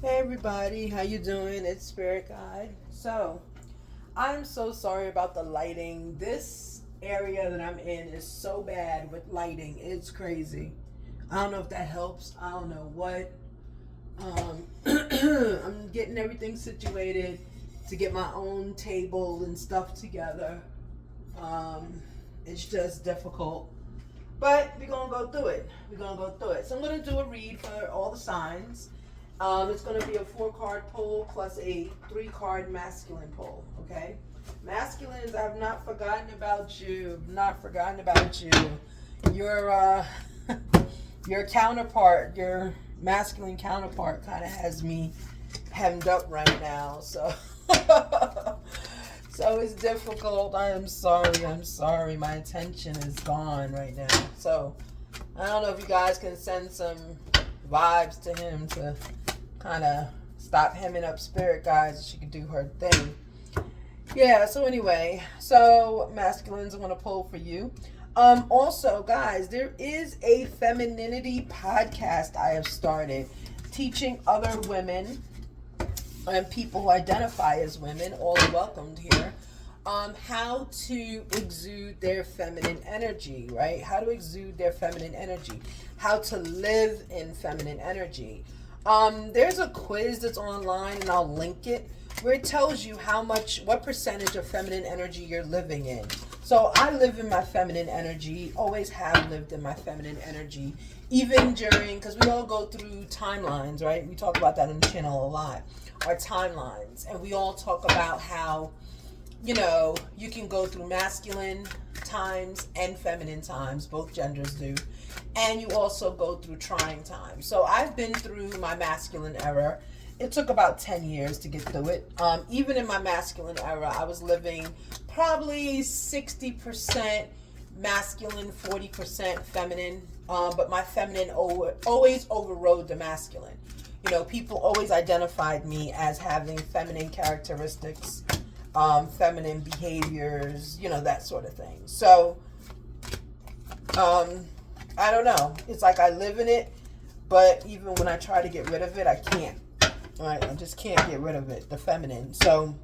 Hey everybody, how you doing? It's Spirit Guide. So, I'm so sorry about the lighting. This area that I'm in is so bad with lighting. It's crazy. I don't know if that helps. I don't know what. I'm getting everything situated to get my own table and stuff together. Um, it's just difficult. But we're gonna go through it. We're gonna go through it. So I'm gonna do a read for all the signs. It's gonna be a 4 card pull plus a 3 card masculine pull. Okay, masculines, I've not forgotten about you. Not forgotten about you. Your your counterpart, your masculine counterpart, kind of has me hemmed up right now. So. So it's difficult. I am sorry. I'm sorry. My attention is gone right now. So I don't know if you guys can send some vibes to him to kind of stop hemming up Spirit Guys so she can do her thing. Yeah, so anyway, so masculines, I'm going to pull for you. Also, guys, there is a femininity podcast I have started teaching other women and people who identify as women, all are welcomed here, how to exude their feminine energy, right? How to exude their feminine energy, how to live in feminine energy. There's a quiz that's online, and I'll link it, where it tells you what percentage of feminine energy you're living in. So I live in my feminine energy, always have lived in my feminine energy, even during, because we all go through timelines, right? We talk about that on the channel a lot, our timelines. And we all talk about how, you can go through masculine times and feminine times, both genders do. And you also go through trying times. So I've been through my masculine era. It took about 10 years to get through it. Even in my masculine era, I was living probably 60% masculine, 40% feminine. But my feminine always overrode the masculine. People always identified me as having feminine characteristics, feminine behaviors, that sort of thing. So, I don't know. It's like I live in it, but even when I try to get rid of it, I can't. All right, I just can't get rid of it, the feminine. So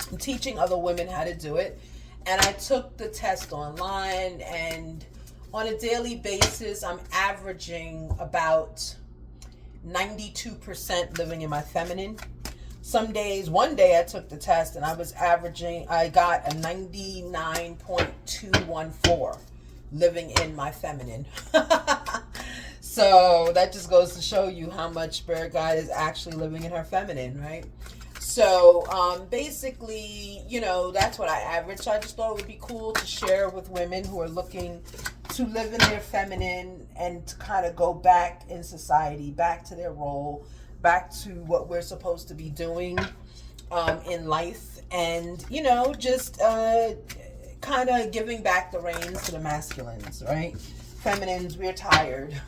I'm teaching other women how to do it. And I took the test online, and on a daily basis, I'm averaging about 92% living in my feminine. Some days, one day I took the test and I got a 99.214 living in my feminine. So that just goes to show you how much Spirit Guide is actually living in her feminine, right? So basically, that's what I average. So I just thought it would be cool to share with women who are looking to live in their feminine and to kind of go back in society, back to their role, back to what we're supposed to be doing in life, and just kind of giving back the reins to the masculines, right? Feminines, we're tired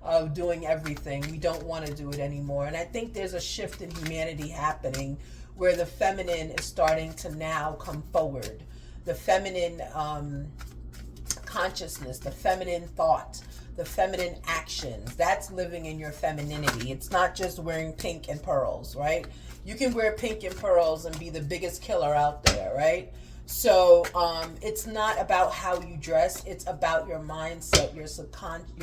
of doing everything. We don't want to do it anymore. And I think there's a shift in humanity happening where the feminine is starting to now come forward. The feminine consciousness, the feminine thought, the feminine actions, that's living in your femininity. It's not just wearing pink and pearls, right? You can wear pink and pearls and be the biggest killer out there, right? So it's not about how you dress. It's about your mindset, your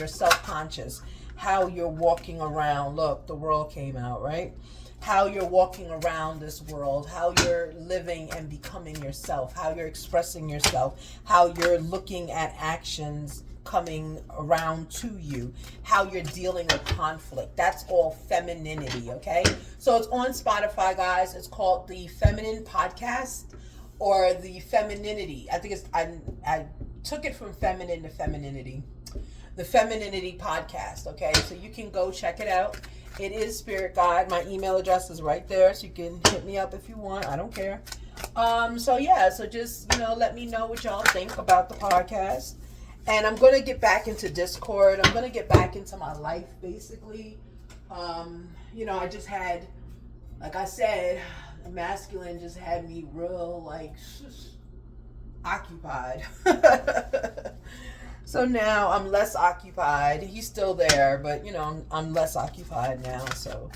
self-conscious, how you're walking around. Look, the world came out, right? How you're walking around this world, how you're living and becoming yourself, how you're expressing yourself, how you're looking at actions coming around to you, how you're dealing with conflict. That's all femininity, okay? So it's on Spotify, guys. It's called the Feminine Podcast, or the Femininity. I think I took it from feminine to femininity. The Femininity Podcast, okay? So you can go check it out. It is Spirit Guide. My email address is right there, so you can hit me up if you want. I don't care. So just, let me know what y'all think about the podcast. And I'm going to get back into Discord. I'm going to get back into my life, basically. I just had, like I said, masculine just had me real, occupied. So now I'm less occupied. He's still there, but, I'm less occupied now. So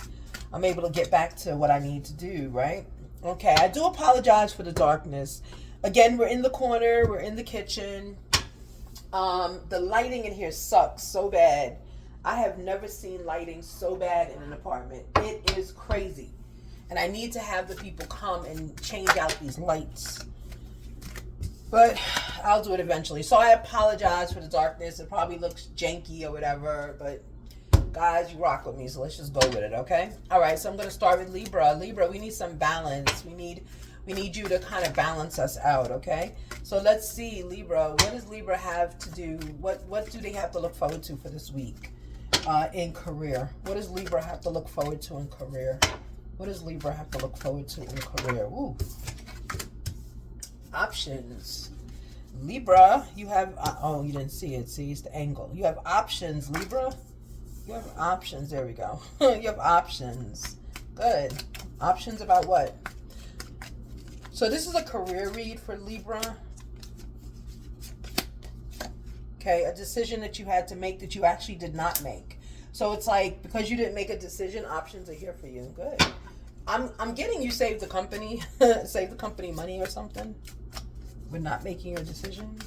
I'm able to get back to what I need to do, right? Okay, I do apologize for the darkness. Again, we're in the corner, we're in the kitchen. The lighting in here sucks so bad. I have never seen lighting so bad in an apartment. It is crazy. And I need to have the people come and change out these lights. But I'll do it eventually. So I apologize for the darkness. It probably looks janky or whatever, but guys, you rock with me, so let's just go with it, okay? All right, so I'm going to start with Libra. Libra, we need some balance. We need you to kind of balance us out, okay? So let's see, Libra. What does Libra have to do? What do they have to look forward to for this week in career? What does Libra have to look forward to in career? What does Libra have to look forward to in career? Ooh. Options. Libra, you have... oh, you didn't see it. See, it's the angle. You have options, Libra. You have options. There we go. You have options. Good. Options about what? So this is a career read for Libra. Okay, a decision that you had to make that you actually did not make. So it's like, because you didn't make a decision, options are here for you. Good. I'm getting you save the company, save the company money or something, but not making your decision.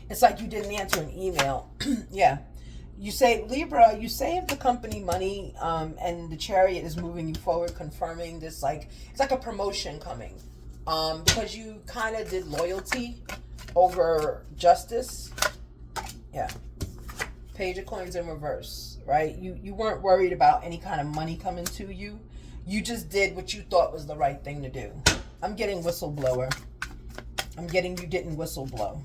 It's like you didn't answer an email. Yeah. You say, Libra, you save the company money, and the Chariot is moving you forward, confirming this, like, it's like a promotion coming. Because you kind of did loyalty over justice. Yeah. Page of Coins in reverse, right? You weren't worried about any kind of money coming to you. You just did what you thought was the right thing to do. I'm getting whistleblower. I'm getting you didn't whistleblow.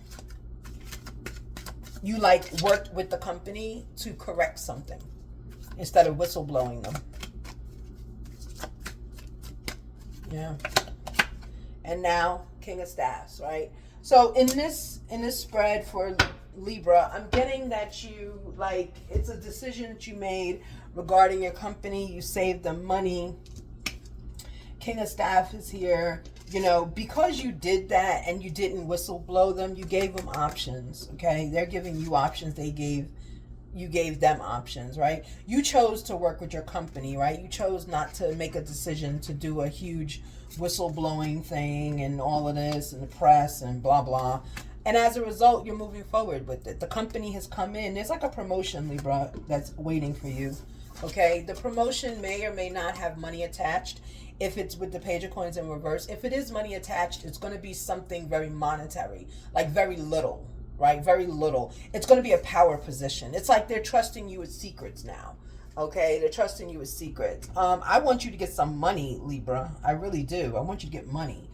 You like worked with the company to correct something instead of whistleblowing them. Yeah. And now King of Staffs, right? So in this spread for Libra, I'm getting that you, like, it's a decision that you made regarding your company. You saved them money. King of Staff is here. You know, because you did that and you didn't whistleblow them, you gave them options, okay? They're giving you options. You gave them options, right? You chose to work with your company, right? You chose not to make a decision to do a huge whistleblowing thing and all of this and the press and blah, blah. And as a result, you're moving forward with it. The company has come in. There's like a promotion, Libra, that's waiting for you, okay? The promotion may or may not have money attached. If it's with the Page of Coins in reverse, if it is money attached, it's going to be something very monetary, like very little, right? Very little. It's going to be a power position. It's like they're trusting you with secrets now, okay? They're trusting you with secrets. I want you to get some money, Libra. I really do. I want you to get money.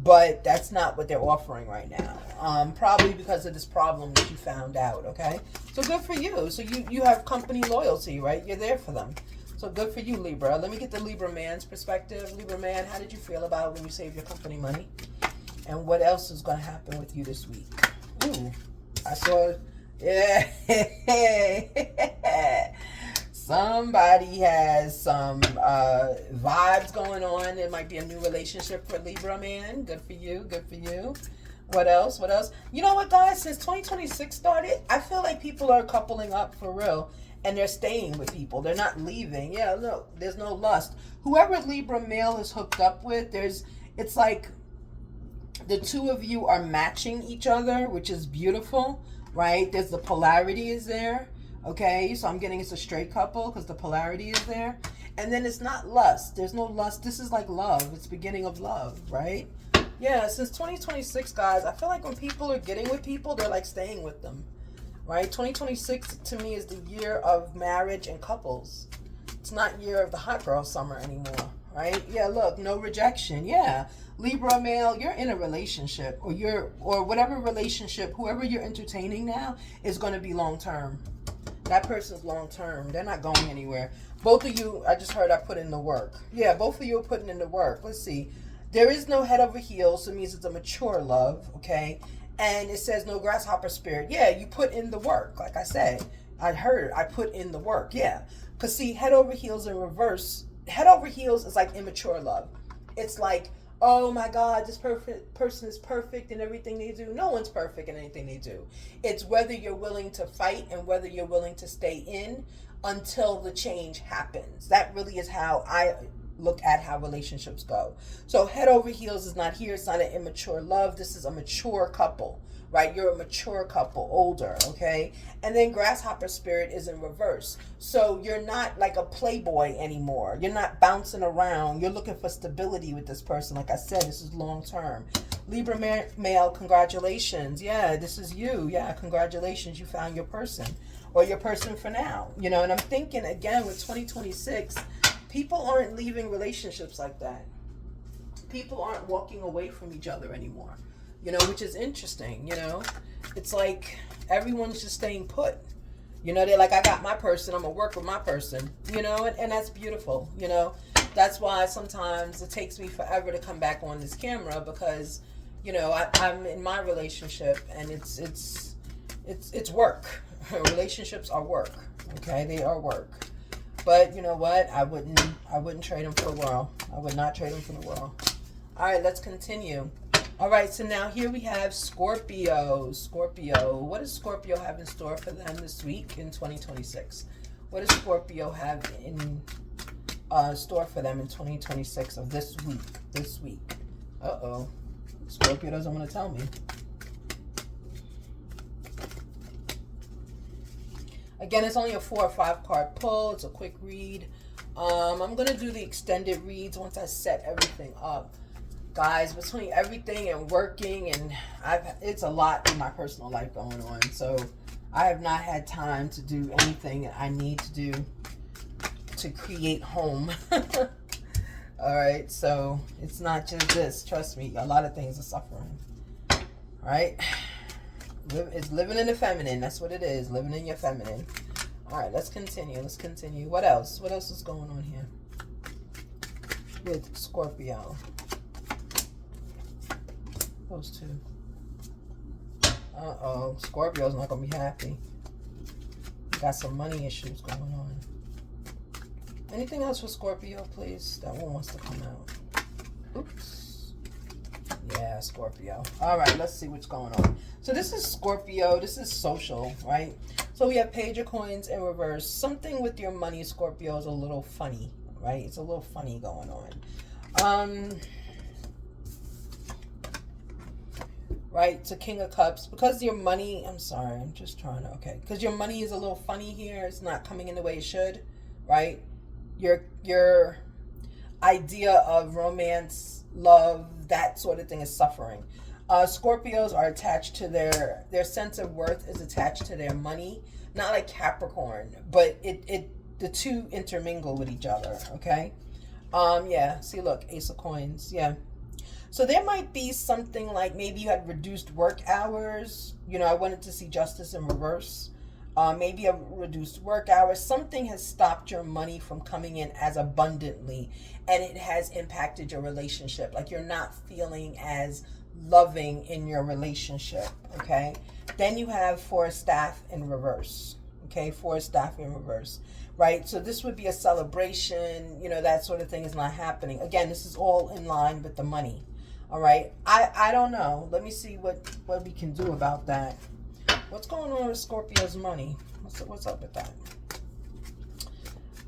But that's not what they're offering right now. Probably because of this problem that you found out, okay? So good for you. So you have company loyalty, right? You're there for them. So good for you, Libra. Let me get the Libra man's perspective. Libra man, how did you feel about when you saved your company money? And what else is going to happen with you this week? Ooh, I saw, yeah. Somebody has some vibes going on. There might be a new relationship for Libra man. Good for you. Good for you. What else? What else? You know what, guys? Since 2026 started, I feel like people are coupling up for real. And they're staying with people. They're not leaving. Yeah, look, there's no lust. Whoever Libra male is hooked up with, it's like the two of you are matching each other, which is beautiful, right? There's the polarity is there, okay? So I'm getting it's a straight couple because the polarity is there. And then it's not lust. There's no lust. This is like love. It's beginning of love, right? Yeah, since 2026, guys, I feel like when people are getting with people, they're like staying with them. Right? 2026 to me is the year of marriage and couples. It's not year of the hot girl summer anymore, right? Yeah, look, no rejection. Yeah. Libra male, you're in a relationship or whatever relationship, whoever you're entertaining now is going to be long term. That person's long term. They're not going anywhere. Both of you, I just heard I put in the work. Yeah, both of you are putting in the work. Let's see. There is no head over heels, so it means it's a mature love, okay? And it says no grasshopper spirit. Yeah, you put in the work. Like I said, I put in the work. Yeah. Because see, head over heels in reverse. Head over heels is like immature love. It's like, oh my God, this person is perfect in everything they do. No one's perfect in anything they do. It's whether you're willing to fight and whether you're willing to stay in until the change happens. That really is how I look at how relationships go. So head over heels is not here. It's not an immature love. This is a mature couple, right? You're a mature couple, older, okay? And then grasshopper spirit is in reverse. So you're not like a playboy anymore. You're not bouncing around. You're looking for stability with this person. Like I said, this is long term. Libra male, congratulations. Yeah, this is you. Yeah, congratulations. You found your person, or your person for now. You know, and I'm thinking again with 2026, people aren't leaving relationships like that. People aren't walking away from each other anymore, you know, which is interesting, you know. It's like everyone's just staying put. You know, they're like, I got my person, I'm going to work with my person, you know, and that's beautiful, you know. That's why sometimes it takes me forever to come back on this camera because, you know, I'm in my relationship and it's work. Relationships are work, okay? They are work. But you know what? I wouldn't trade them for the world. I would not trade them for the world. All right, let's continue. All right, so now here we have Scorpio. Scorpio. What does Scorpio have in store for them this week in 2026? What does Scorpio have in store for them in 2026 of this week? This week. Uh-oh. Scorpio doesn't want to tell me. Again, it's only a 4 or 5 card pull. It's a quick read. I'm going to do the extended reads once I set everything up. Guys, between everything and working, and it's a lot in my personal life going on. So I have not had time to do anything I need to do to create home. All right, so it's not just this. Trust me, a lot of things are suffering. All right. It's living in the feminine. That's what it is. Living in your feminine. All right, let's continue. Let's continue. What else? What else is going on here with Scorpio? Those two. Uh-oh. Scorpio's not going to be happy. Got some money issues going on. Anything else for Scorpio, please? That one wants to come out. Oops. Yeah, Scorpio. All right, let's see what's going on. So this is Scorpio. This is social, right? So we have Page of Coins in reverse. Something with your money, Scorpio, is a little funny, right? It's a little funny going on. Right? It's a King of Cups. Because your money, I'm sorry, I'm just trying to, okay. Because your money is a little funny here. It's not coming in the way it should, right? Your idea of romance, love, that sort of thing is suffering. Scorpios are attached to their sense of worth is attached to their money. Not like Capricorn, but the two intermingle with each other, okay? Yeah, see, look, Ace of Coins, yeah. So there might be something like maybe you had reduced work hours. You know, I wanted to see Justice in reverse. Maybe a reduced work hours. Something has stopped your money from coming in as abundantly, and it has impacted your relationship. Like you're not feeling as loving in your relationship, okay? Then you have Four of Staff in reverse, okay? Four of Staff in reverse, right? So this would be a celebration, you know, that sort of thing is not happening. Again, this is all in line with the money, all right? I don't know. Let me see what we can do about that. What's going on with Scorpio's money? What's up with that?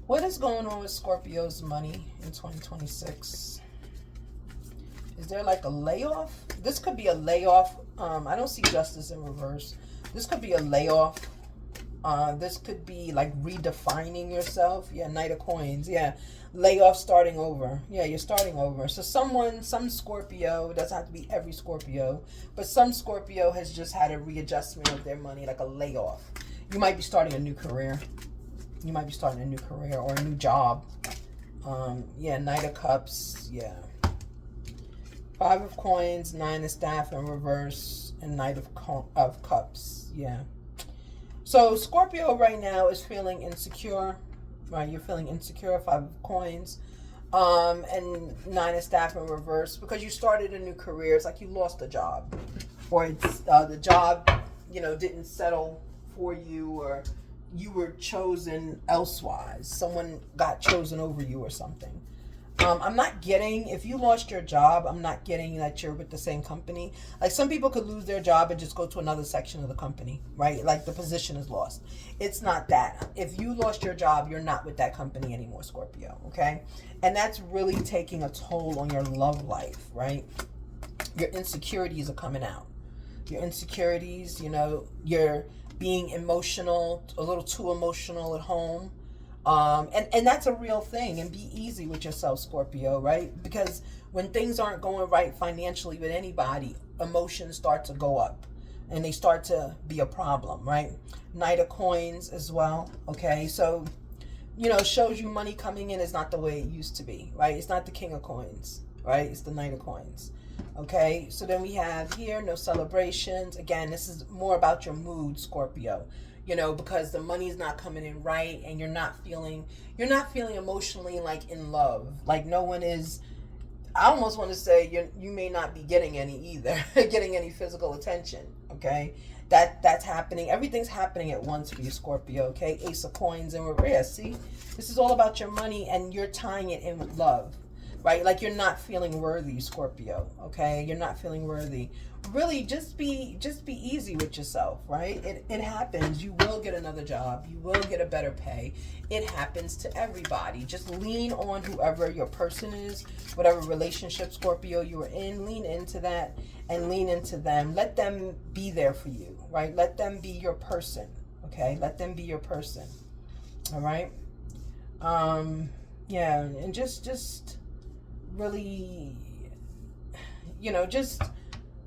What is going on with Scorpio's money in 2026? Is there like a layoff? This could be a layoff. I don't see Justice in reverse. This could be a layoff. This could be like redefining yourself. Yeah, Knight of Coins. Yeah, layoff, starting over. Yeah, you're starting over. So some Scorpio, it doesn't have to be every Scorpio, but some Scorpio has just had a readjustment of their money, like a layoff. You might be starting a new career. You might be starting a new career or a new job. Yeah, Knight of Cups. Yeah. Five of Coins, Nine of Staff in reverse, and Knight of Cups. Yeah. So Scorpio right now is feeling insecure. Right, you're feeling insecure. Five of Coins, and Nine of Staff in reverse because you started a new career. It's like you lost a job, or it's the job, you know, didn't settle for you, or you were chosen elsewise. Someone got chosen over you or something. I'm not getting, if you lost your job, I'm not getting that you're with the same company. Like some people could lose their job and just go to another section of the company, right? Like the position is lost. It's not that. If you lost your job, you're not with that company anymore, Scorpio, okay? And that's really taking a toll on your love life, right? Your insecurities are coming out. Your insecurities, you're being emotional, a little too emotional at home. And that's a real thing. And be easy with yourself, Scorpio, right? Because when things aren't going right financially with anybody, emotions start to go up and they start to be a problem, right? Knight of Coins as well, okay? So, shows you money coming in is not the way it used to be, right? It's not the King of Coins, right? It's the Knight of Coins, okay? So then we have here, no celebrations. Again, this is more about your mood, Scorpio. Because the money's not coming in right and you're not feeling emotionally like in love. Like no one is, I almost want to say you may not be getting any either, getting any physical attention, okay? That's happening. Everything's happening at once for you, Scorpio, okay? Ace of Coins in reverse. See? This is all about your money and you're tying it in with love, right? Like you're not feeling worthy, Scorpio, okay? You're not feeling worthy. Really, just be easy with yourself, right? It happens. You will get another job. You will get a better pay. It happens to everybody. Just lean on whoever your person is, whatever relationship, Scorpio, you are in. Lean into that and lean into them. Let them be there for you, right? Let them be your person, okay? Let them be your person, all right? Yeah, and just really, just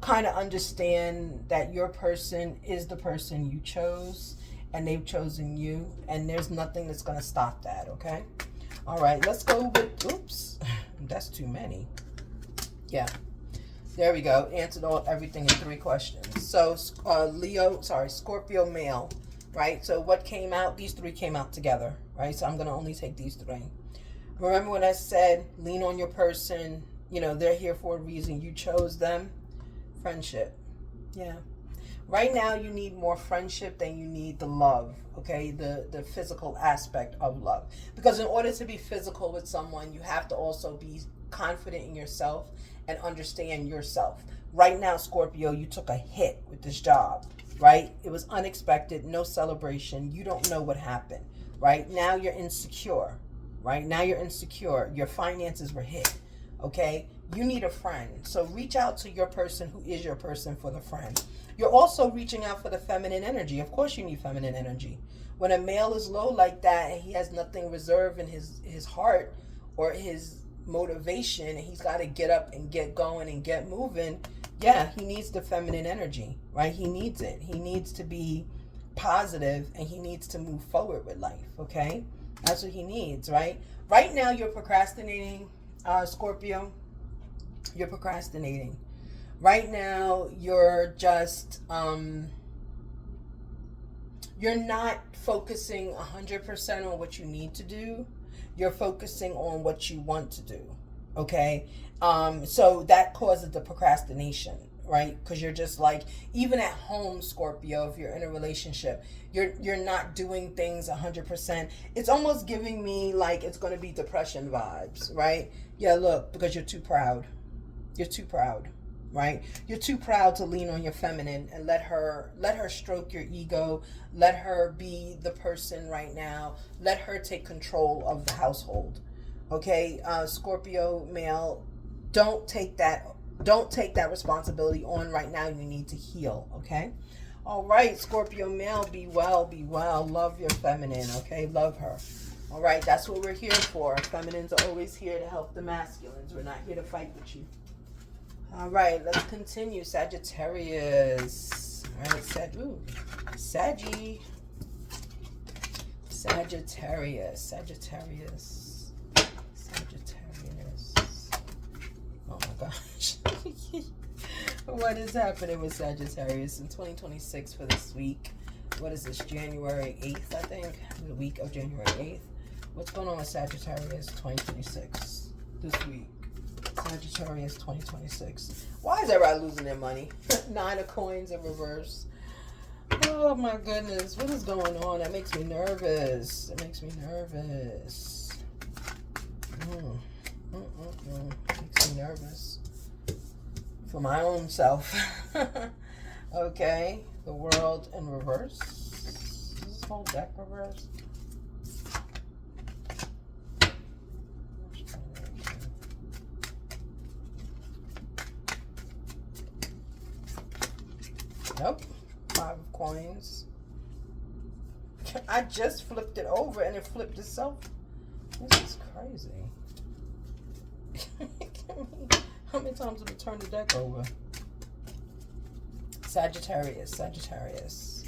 kind of understand that your person is the person you chose and they've chosen you, and there's nothing that's going to stop that, okay? All right, let's go with, oops, that's too many. Yeah, there we go. Answered everything in 3 questions. So Scorpio male, right? So what came out? These 3 came out together, right? So I'm going to only take these 3. Remember when I said lean on your person, they're here for a reason. You chose them. Friendship. Yeah. Right now you need more friendship than you need the love, okay? The physical aspect of love. Because in order to be physical with someone, you have to also be confident in yourself and understand yourself. Right now, Scorpio, you took a hit with this job, right? It was unexpected, no celebration. You don't know what happened, right? Now you're insecure, right? Now you're insecure. Your finances were hit, okay? You need a friend. So reach out to your person who is your person for the friend. You're also reaching out for the feminine energy. Of course you need feminine energy. When a male is low like that and he has nothing reserved in his heart or his motivation, and he's got to get up and get going and get moving, yeah, he needs the feminine energy, right? He needs it. He needs to be positive and he needs to move forward with life, okay? That's what he needs, right? Right now you're procrastinating, Scorpio. You're procrastinating. Right now, you're just, you're not focusing 100% on what you need to do. You're focusing on what you want to do, okay? So that causes the procrastination, right? Because you're just like, even at home, Scorpio, if you're in a relationship, you're not doing things 100%. It's almost giving me like it's going to be depression vibes, right? Yeah, look, because you're too proud. You're too proud, right? You're too proud to lean on your feminine and let her stroke your ego. Let her be the person right now. Let her take control of the household. Okay, Scorpio male, don't take that responsibility on right now. You need to heal, okay? All right, Scorpio male, be well, be well. Love your feminine, okay? Love her. All right, that's what we're here for. Feminines are always here to help the masculines. We're not here to fight with you. All right, let's continue. Sagittarius. All right, Sagittarius. Oh my gosh. What is happening with Sagittarius in 2026 for this week? What is this, January 8th, I think? The week of January 8th. What's going on with Sagittarius 2026 this week? Sagittarius 2026. Why is everybody losing their money? 9 of Coins in reverse. Oh my goodness. What is going on? That makes me nervous. Makes me nervous for my own self. Okay, the World in reverse. Is this whole deck reversed? Nope. 5 of coins. I just flipped it over and it flipped itself. This is crazy. How many times have we turned the deck over? Sagittarius, Sagittarius.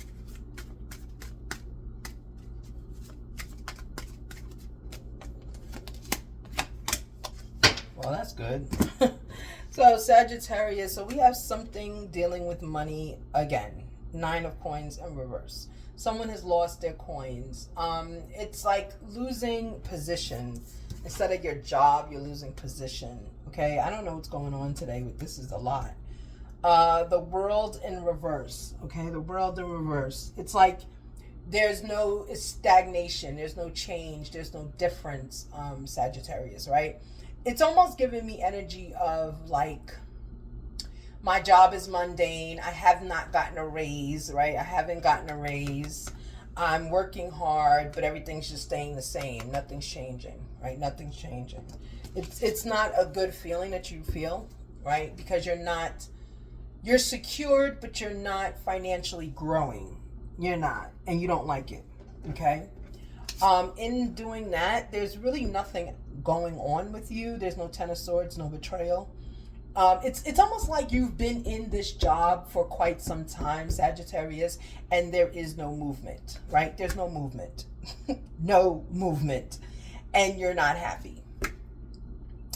Well, that's good. So Sagittarius, so we have something dealing with money again. 9 of coins in reverse. Someone has lost their coins. It's like losing position. Instead of your job, you're losing position. Okay, I don't know what's going on today, but this is a lot. The World in reverse. Okay, the World in reverse. It's like there's no stagnation. There's no change. There's no difference, Sagittarius, right? It's almost giving me energy of like, my job is mundane. I have not gotten a raise, right? I haven't gotten a raise. I'm working hard, but everything's just staying the same. Nothing's changing, right? Nothing's changing. It's not a good feeling that you feel, right? Because you're secured, but you're not financially growing. You're not, and you don't like it, okay? In doing that, there's really nothing going on with you. There's no Ten of Swords, no betrayal. It's almost like you've been in this job for quite some time, Sagittarius, and there is no movement, right? There's no movement. No movement. And you're not happy,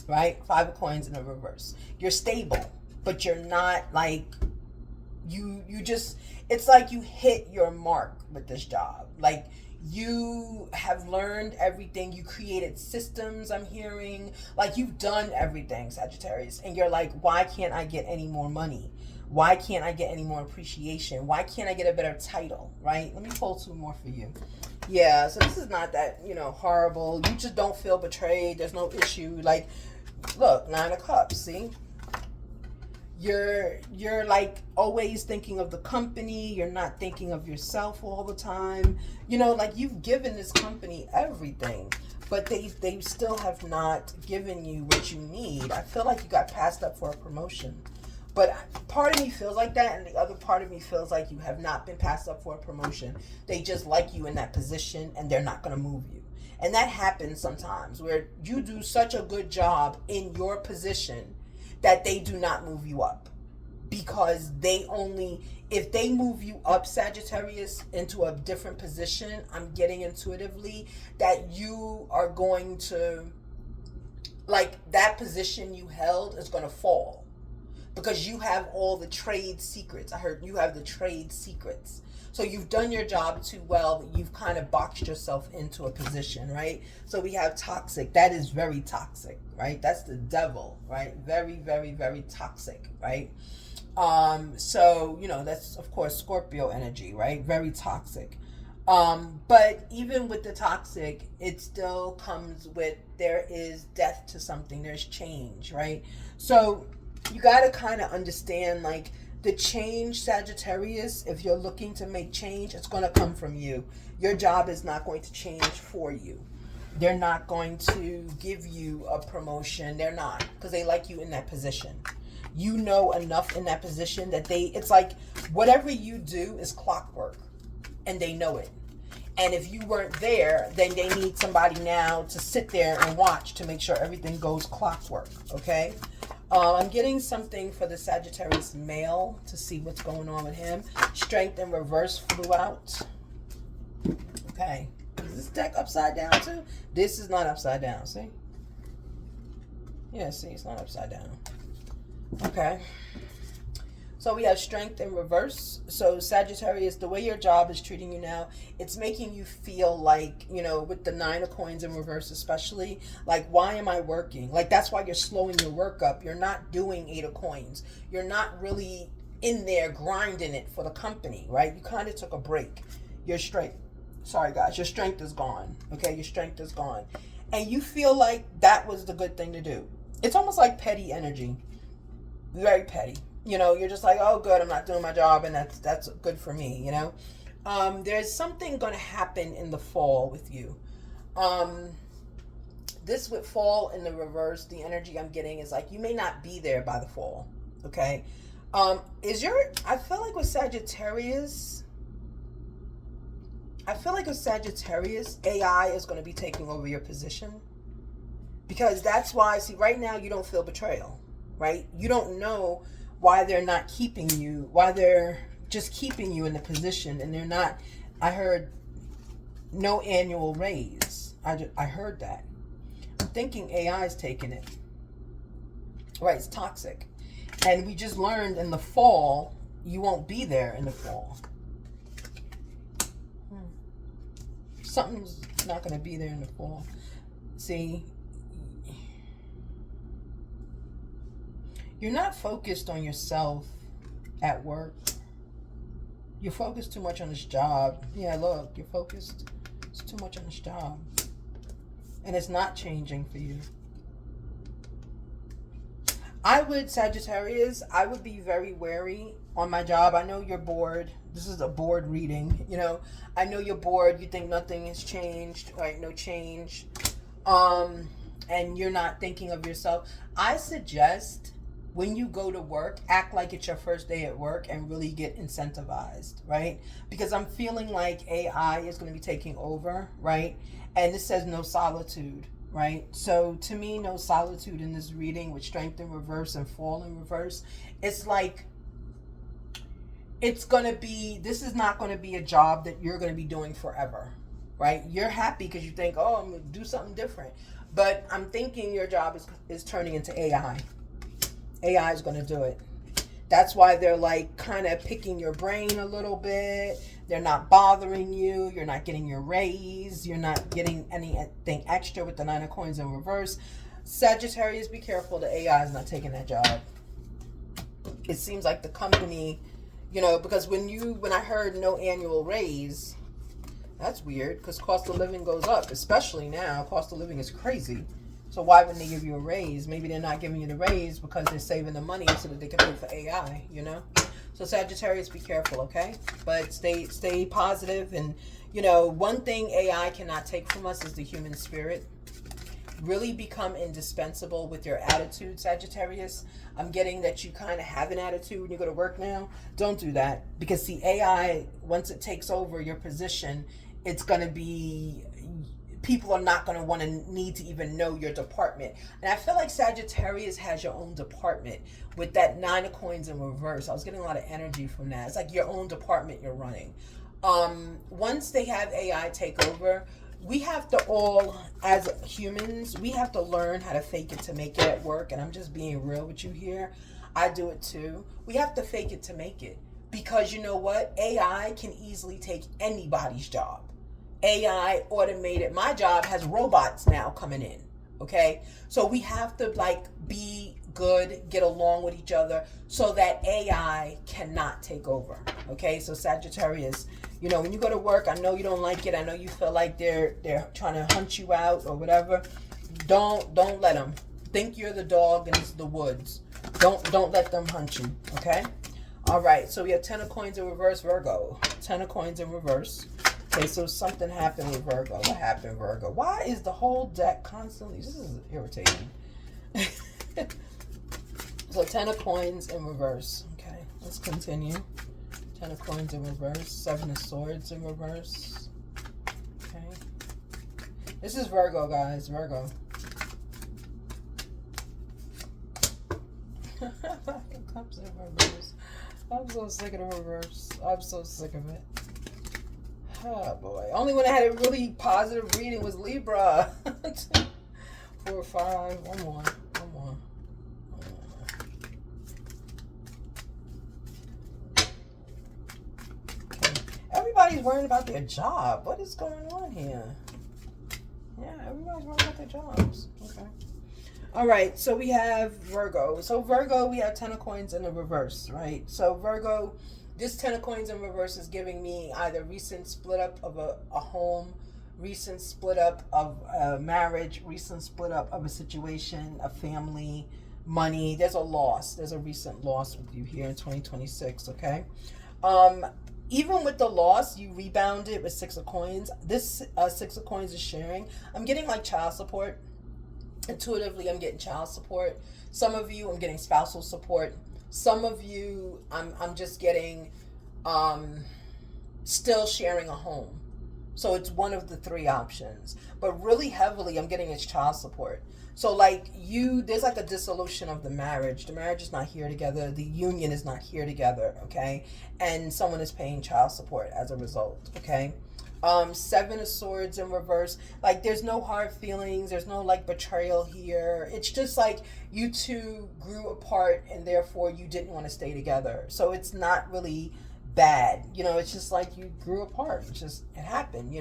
right? 5 of coins in the reverse. You're stable, but you're not like, you just, it's like you hit your mark with this job. Like, you have learned everything. You created systems, I'm hearing. Like, you've done everything, Sagittarius. And you're like, why can't I get any more money? Why can't I get any more appreciation? Why can't I get a better title, right? Let me pull 2 more for you. Yeah, so this is not that, horrible. You just don't feel betrayed. There's no issue. Like, look, 9 of Cups, see? You're like always thinking of the company. You're not thinking of yourself all the time. Like, you've given this company everything, but they still have not given you what you need. I feel like you got passed up for a promotion, but part of me feels like that, and the other part of me feels like you have not been passed up for a promotion. They just like you in that position, and they're not going to move you. And that happens sometimes, where you do such a good job in your position that they do not move you up, because if they move you up, Sagittarius, into a different position, I'm getting intuitively that you are going to, like, that position you held is going to fall, because you have all the trade secrets. I heard you have the trade secrets. So you've done your job too well, but you've kind of boxed yourself into a position, right? So we have toxic. That is very toxic, right? That's the devil, right? Very, very, very toxic, right? So, that's, of course, Scorpio energy, right? Very toxic. But even with the toxic, it still comes with, there is death to something. There's change, right? So you got to kind of understand, like, the change, Sagittarius, if you're looking to make change, it's going to come from you. Your job is not going to change for you. They're not going to give you a promotion. They're not, because they like you in that position. You know enough in that position that it's like whatever you do is clockwork, and they know it. And if you weren't there, then they need somebody now to sit there and watch to make sure everything goes clockwork, okay? I'm getting something for the Sagittarius male to see what's going on with him. Strength in reverse flew out. Okay. Is this deck upside down too? This is not upside down, see? Yeah, see, it's not upside down. Okay. So we have strength in reverse. So Sagittarius, the way your job is treating you now, it's making you feel like, with the 9 of coins in reverse especially, like, why am I working? Like, that's why you're slowing your work up. You're not doing 8 of coins. You're not really in there grinding it for the company, right? You kind of took a break. Your strength, sorry guys, your strength is gone. Okay, your strength is gone. and you feel like that was the good thing to do. It's almost like petty energy. Very petty. You know, you're just like, oh, good, I'm not doing my job, and that's good for me. You know, there's something going to happen in the fall with you. This with fall in the reverse, the energy I'm getting is like you may not be there by the fall. Okay, I feel like with Sagittarius. AI is going to be taking over your position, because that's why. See, right now you don't feel betrayal, right? You don't know why they're not keeping you, why they're just keeping you in the position, and they're not. I heard no annual raise. I heard that. I'm thinking AI is taking it. Right, it's toxic. And we just learned in the fall, you won't be there in the fall. Something's not going to be there in the fall. See, you're not focused on yourself at work. You're focused too much on this job. Yeah, look, you're focused. It's too much on this job. And it's not changing for you. Sagittarius, I would be very wary on my job. I know you're bored. This is a bored reading. You know, I know you're bored. You think nothing has changed, right? No change. And you're not thinking of yourself. I suggest when you go to work, act like it's your first day at work and really get incentivized, right? Because I'm feeling like AI is going to be taking over, right? And this says no solitude, right? So to me, no solitude in this reading with strength in reverse and fall in reverse. It's like, this is not going to be a job that you're going to be doing forever, right? You're happy because you think, oh, I'm going to do something different. But I'm thinking your job is turning into AI. AI is going to do it. That's why they're like kind of picking your brain a little bit. They're not bothering you. You're not getting your raise. You're not getting anything extra with the Nine of Coins in reverse. Sagittarius, be careful. The AI is not taking that job. It seems like the company, you know, because when I heard no annual raise, that's weird because cost of living goes up, especially now. Cost of living is crazy. So why wouldn't they give you a raise? Maybe they're not giving you the raise because they're saving the money so that they can pay for AI, you know? So Sagittarius, be careful, okay? But stay positive. And, you know, one thing AI cannot take from us is the human spirit. Really become indispensable with your attitude, Sagittarius. I'm getting that you kind of have an attitude when you go to work now. Don't do that. Because, see, AI, once it takes over your position, it's going to be... people are not going to want to need to even know your department. And I feel like Sagittarius has your own department with that Nine of Coins in reverse. I was getting a lot of energy from that. It's like your own department you're running. Once they have AI take over, we have to all, as humans, we have to learn how to fake it to make it at work. And I'm just being real with you here. I do it too. We have to fake it to make it. Because you know what? AI can easily take anybody's job. AI automated. My job has robots now coming in. Okay, so we have to like be good, get along with each other, so that AI cannot take over. Okay, so Sagittarius, you know, when you go to work, I know you don't like it. I know you feel like they're trying to hunt you out or whatever. Don't let them. Think you're the dog and it's the woods. Don't let them hunt you. Okay. All right. So we have 10 of Coins in reverse, Virgo. 10 of Coins in reverse. Okay, so something happened with Virgo. What happened, Virgo? Why is the whole deck constantly... This is irritating. So 10 of Coins in reverse. Okay, let's continue. 10 of Coins in reverse. 7 of Swords in reverse. Okay. This is Virgo, guys. Virgo. Cups in reverse. I'm so sick of the reverse. I'm so sick of it. Oh boy. Only when I had a really positive reading was Libra. 4, 5. One more. Okay. Everybody's worried about their job. What is going on here? Yeah, everybody's worried about their jobs. Okay. All right. So we have Virgo. So Virgo, we have 10 of Coins in the reverse, right? So Virgo, this 10 of Coins in reverse is giving me either recent split up of a home, recent split up of a marriage, recent split up of a situation, a family, money. There's a loss. There's a recent loss with you here in 2026, okay? Um, Even with the loss, you rebounded with Six of Coins. This Six of Coins is sharing. I'm getting like child support. Intuitively, I'm getting child support. Some of you, I'm getting spousal support. Some of you, I'm just getting still sharing a home. So it's one of the three options. But really heavily, I'm getting it's child support. So like there's like a dissolution of the marriage. The marriage is not here together. The union is not here together, okay? And someone is paying child support as a result, okay? Seven of Swords in reverse. Like there's no hard feelings. There's no like betrayal here. It's just like you two grew apart and therefore you didn't want to stay together. So it's not really bad. It's just like you grew apart. It happened,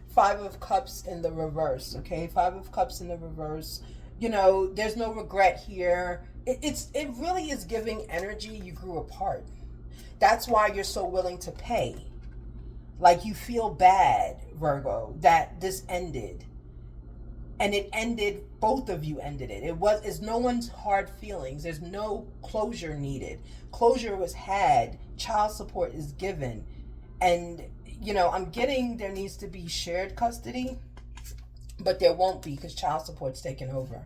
Five of Cups in the reverse, okay? Five of Cups in the reverse. There's no regret here. It really is giving energy you grew apart. That's why you're so willing to pay. Like you feel bad, Virgo, that this ended. And it ended, both of you ended it. It's no one's hard feelings. There's no closure needed. Closure was had. Child support is given. And I'm getting there needs to be shared custody, but there won't be because child support's taken over.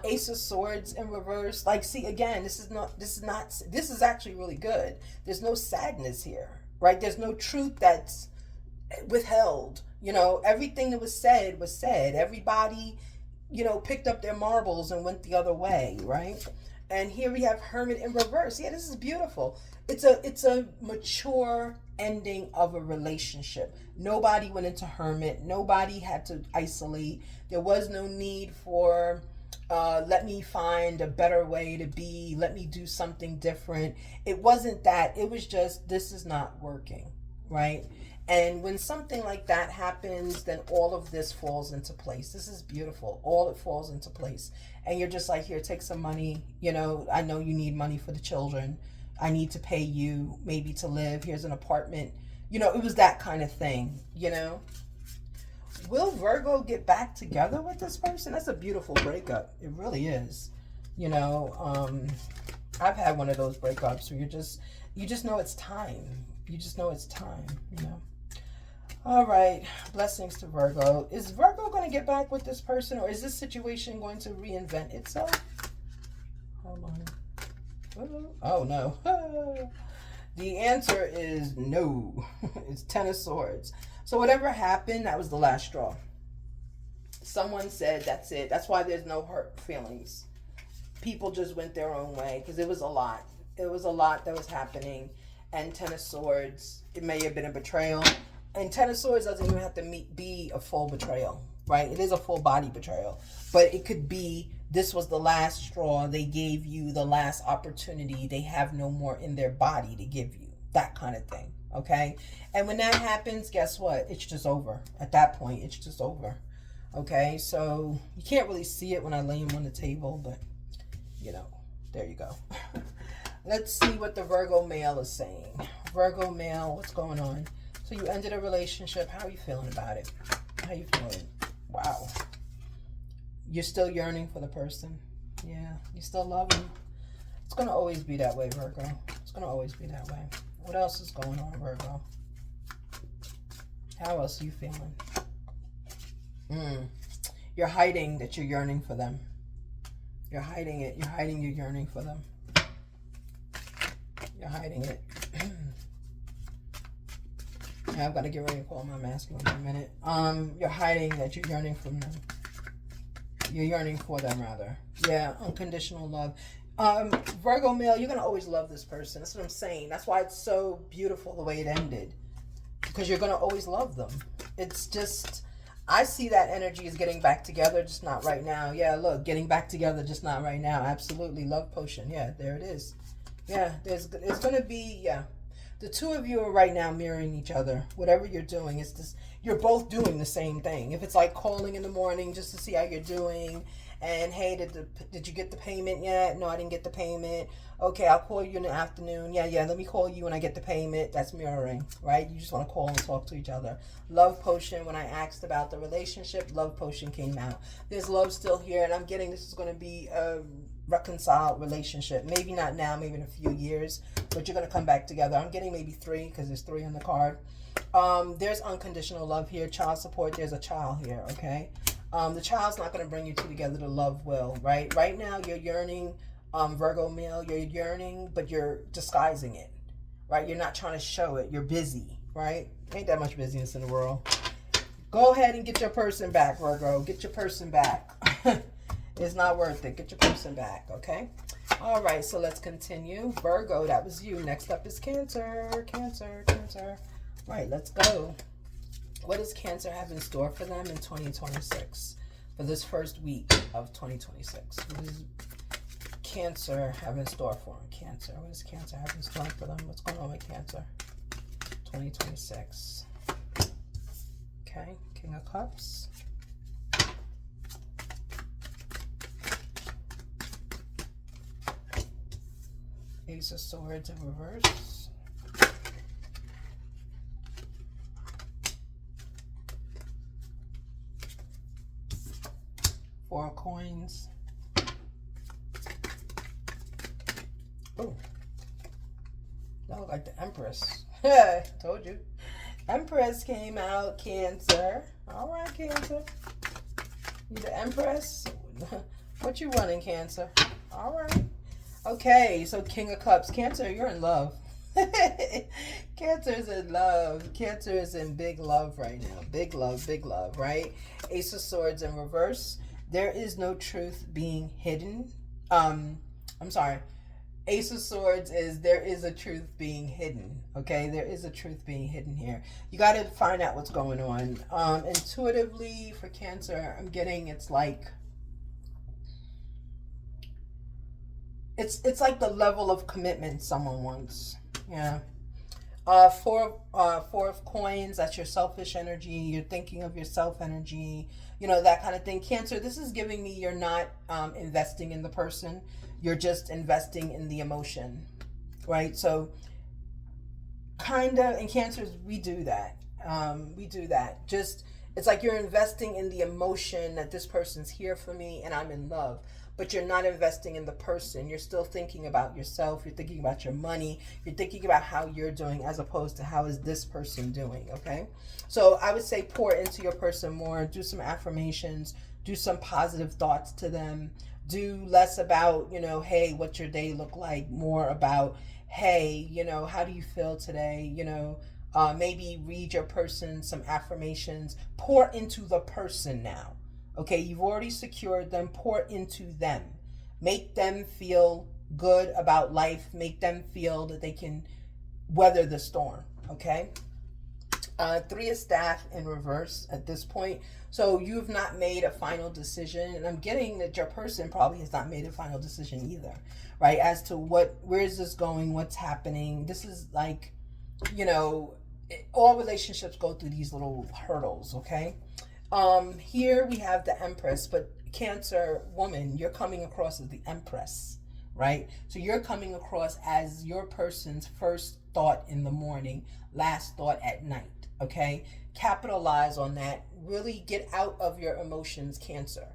Ace of Swords in reverse. Like, see, again, this is actually really good. There's no sadness here, right? There's no truth that's withheld. Everything that was said was said. Everybody, picked up their marbles and went the other way, right? And here we have Hermit in reverse. Yeah, this is beautiful. It's a mature ending of a relationship. Nobody went into Hermit. Nobody had to isolate. There was no need for let me find a better way to be. Let me do something different. It wasn't that. It was just, this is not working, right? And when something like that happens, then all of this falls into place. This is beautiful. All it falls into place. And you're just like, here, take some money. I know you need money for the children. I need to pay you maybe to live. Here's an apartment. It was that kind of thing, Will Virgo get back together with this person? That's a beautiful breakup. It really is. I've had one of those breakups where you just know it's time. You just know it's time, All right. Blessings to Virgo. Is Virgo going to get back with this person, or is this situation going to reinvent itself? Hold on. Oh, no. The answer is no. It's Ten of Swords. So whatever happened, that was the last straw. Someone said that's it. That's why there's no hurt feelings. People just went their own way because it was a lot. It was a lot that was happening. And Ten of Swords, it may have been a betrayal. And Ten of Swords doesn't even have to be a full betrayal, right? It is a full body betrayal. But it could be, this was the last straw. They gave you the last opportunity. They have no more in their body to give you. That kind of thing, okay? And when that happens, guess what? It's just over. At that point, it's just over, okay? So you can't really see it when I lay them on the table, but, there you go. Let's see what the Virgo male is saying. Virgo male, what's going on? So you ended a relationship. How are you feeling about it? How are you feeling? Wow. You're still yearning for the person. Yeah, you still love them. It's going to always be that way, Virgo. It's going to always be that way. What else is going on, Virgo? How else are you feeling? You're hiding that you're yearning for them. You're hiding it. You're hiding your yearning for them. You're hiding it. I've got to get ready to call my masculine in a minute. You're hiding that you're yearning from them. You're yearning for them, rather. Yeah, unconditional love. Virgo male, you're going to always love this person. That's what I'm saying. That's why it's so beautiful the way it ended. Because you're going to always love them. It's just, I see that energy is getting back together, just not right now. Yeah, look, getting back together, just not right now. Absolutely. Love potion. Yeah, there it is. Yeah, it's going to be, yeah. The two of you are right now mirroring each other. Whatever you're doing, it's just, you're both doing the same thing. If it's like calling in the morning just to see how you're doing, and hey, did you get the payment yet? No, I didn't get the payment. Okay, I'll call you in the afternoon. Yeah, let me call you when I get the payment. That's mirroring, right? You just want to call and talk to each other. Love potion, when I asked about the relationship, love potion came out. There's love still here, and I'm getting this is going to be a reconciled relationship. Maybe not now, maybe in a few years, but you're going to come back together. I'm getting maybe 3 because there's 3 on the card. There's unconditional love here, child support. There's a child here, okay? The child's not going to bring you two together. The love will, right? Right now, you're yearning, Virgo male, you're yearning, but you're disguising it, right? You're not trying to show it. You're busy, right? Ain't that much busyness in the world. Go ahead and get your person back, Virgo. Get your person back. It's not worth it. Get your person back, okay? All right, so let's continue. Virgo, that was you. Next up is Cancer. Cancer. Right, let's go. What does Cancer have in store for them in 2026? For this first week of 2026? What does Cancer have in store for them? Cancer. What does Cancer have in store for them? What's going on with Cancer? 2026. Okay, King of Cups. Ace of Swords in reverse. Four of Coins. Oh, that looked like the Empress. Told you. Empress came out, Cancer. All right, Cancer. You the Empress? What you running, Cancer? All right. Okay, so King of Cups. Cancer, you're in love. Cancer is in love. Cancer is in big love right now. Big love, right? Ace of Swords in reverse. There is no truth being hidden. I'm sorry. Ace of Swords is there is a truth being hidden. Okay, there is a truth being hidden here. You got to find out what's going on. Intuitively for Cancer, I'm getting it's like it's like the level of commitment someone wants. Yeah. Four of Coins, that's your selfish energy. You're thinking of yourself energy, you know, that kind of thing. Cancer, this is giving me you're not investing in the person. You're just investing in the emotion, right? So kind of, in Cancers, we do that. We do that. Just, it's like you're investing in the emotion that this person's here for me and I'm in love. But you're not investing in the person. You're still thinking about yourself. You're thinking about your money. You're thinking about how you're doing as opposed to how is this person doing, okay? So I would say pour into your person more. Do some affirmations. Do some positive thoughts to them. Do less about, you know, hey, what's your day look like? More about, hey, you know, how do you feel today? You know, maybe read your person some affirmations. Pour into the person now. Okay, you've already secured them. Pour into them. Make them feel good about life. Make them feel that they can weather the storm. Okay? 3 of Staff in reverse at this point. So you've not made a final decision. And I'm getting that your person probably has not made a final decision either. Right? As to where is this going? What's happening? This is like, you know, all relationships go through these little hurdles. Okay? Here we have the Empress, but Cancer woman, you're coming across as the Empress, right? So you're coming across as your person's first thought in the morning, last thought at night, okay? Capitalize on that. Really get out of your emotions, Cancer.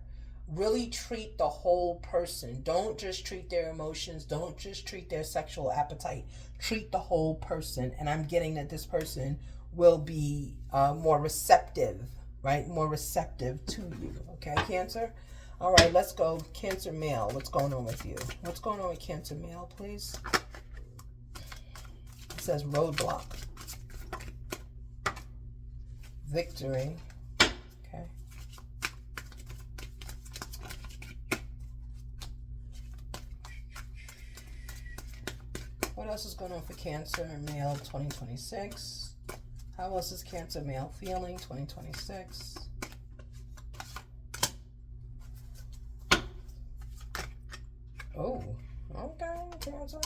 Really treat the whole person. Don't just treat their emotions. Don't just treat their sexual appetite. Treat the whole person. And I'm getting that this person will be more receptive, right? More receptive to you. Okay, Cancer? All right, let's go. Cancer male, what's going on with you? What's going on with Cancer male, please? It says roadblock. Victory. Okay. What else is going on for Cancer male 2026? How else is Cancer male feeling 2026? Oh, okay, Cancer.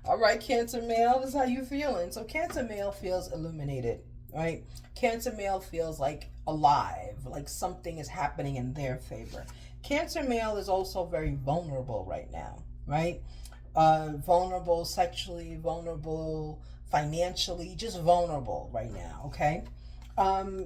All right, Cancer male, this is how you feeling. So Cancer male feels illuminated, right? Cancer male feels like alive, like something is happening in their favor. Cancer male is also very vulnerable right now, right? Vulnerable sexually, vulnerable financially, just vulnerable right now, okay?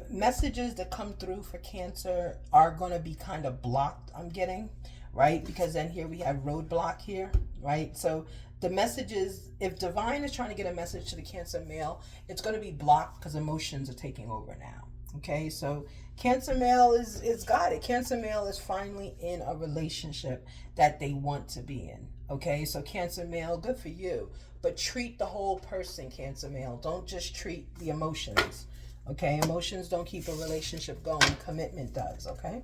Messages that come through for Cancer are going to be kind of blocked, I'm getting, right? Because then here we have roadblock here, right? So the messages, if divine is trying to get a message to the Cancer male, it's going to be blocked because emotions are taking over now. Okay, so Cancer male is got it. Cancer male is finally in a relationship that they want to be in. Okay, so Cancer male, good for you. But treat the whole person, Cancer male. Don't just treat the emotions. Okay, emotions don't keep a relationship going. Commitment does. Okay,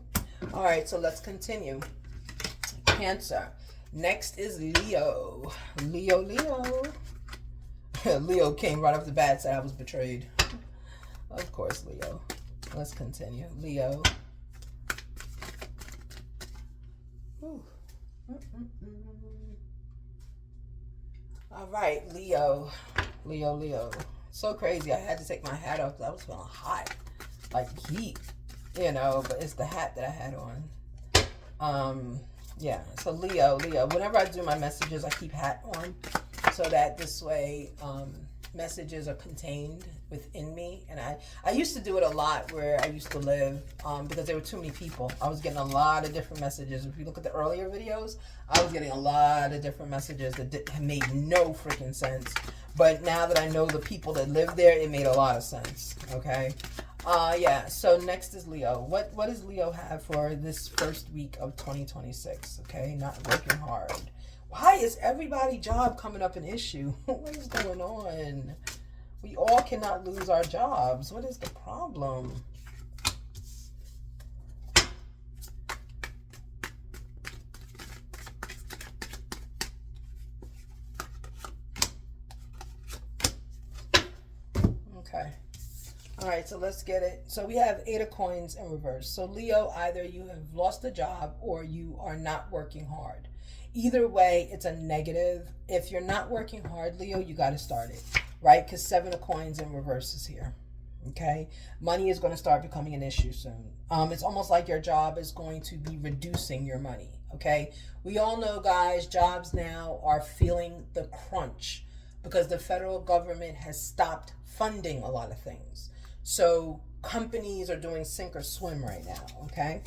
all right. So let's continue. Cancer. Next is Leo. Leo. Leo came right off the bat, said I was betrayed. Of course, Leo. Let's continue. Leo. Ooh. All right, Leo. Leo. So crazy. I had to take my hat off because I was feeling hot. Like heat. You know, but it's the hat that I had on. Yeah, so Leo, whenever I do my messages, I keep hat on so that this way messages are contained within me. And I used to do it a lot where I used to live because there were too many people. I was getting a lot of different messages. If you look at the earlier videos, I was getting a lot of different messages that made no freaking sense. But now that I know the people that live there, it made a lot of sense, okay? Yeah, so next is Leo. What does Leo have for this first week of 2026? Okay, not working hard. Why is everybody job coming up an issue? What is going on? We all cannot lose our jobs. What is the problem? Okay. All right, so let's get it. So we have 8 of coins in reverse. So Leo, either you have lost a job or you are not working hard. Either way, it's a negative. If you're not working hard, Leo, you got to start it, right? Because 7 of coins in reverse is here. Okay, money is going to start becoming an issue soon. It's almost like your job is going to be reducing your money. Okay, we all know, guys, jobs now are feeling the crunch because the federal government has stopped funding a lot of things. So companies are doing sink or swim right now, okay?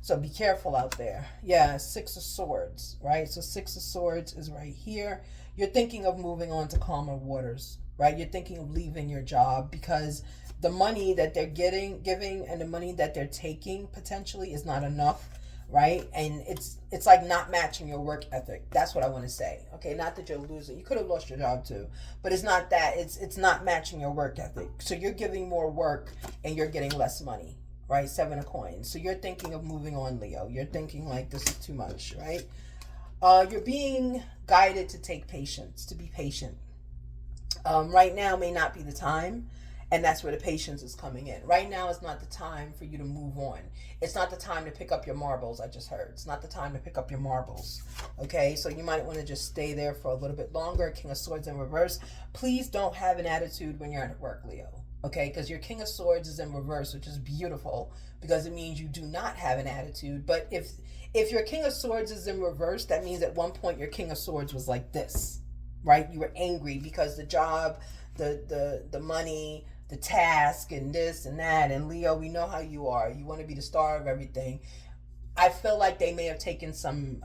So be careful out there. Yeah, 6 of Swords, right? So 6 of Swords is right here. You're thinking of moving on to calmer waters, right? You're thinking of leaving your job because the money that they're giving and the money that they're taking potentially is not enough, right? And it's like not matching your work ethic. That's what I want to say. Okay, not that you're losing. You could have lost your job too, but it's not that. It's not matching your work ethic. So you're giving more work and you're getting less money, right? 7 of coins. So you're thinking of moving on, Leo. You're thinking like this is too much, right? You're being guided to take patience, to be patient. Right now may not be the time. And that's where the patience is coming in. Right now is not the time for you to move on. It's not the time to pick up your marbles, I just heard. It's not the time to pick up your marbles. Okay, so you might want to just stay there for a little bit longer. King of Swords in reverse. Please don't have an attitude when you're at work, Leo. Okay, because your King of Swords is in reverse, which is beautiful because it means you do not have an attitude. But if your King of Swords is in reverse, that means at one point your King of Swords was like this, right? You were angry because the job, the money, the task and this and that. And Leo, we know how you are. You want to be the star of everything. I feel like they may have taken some,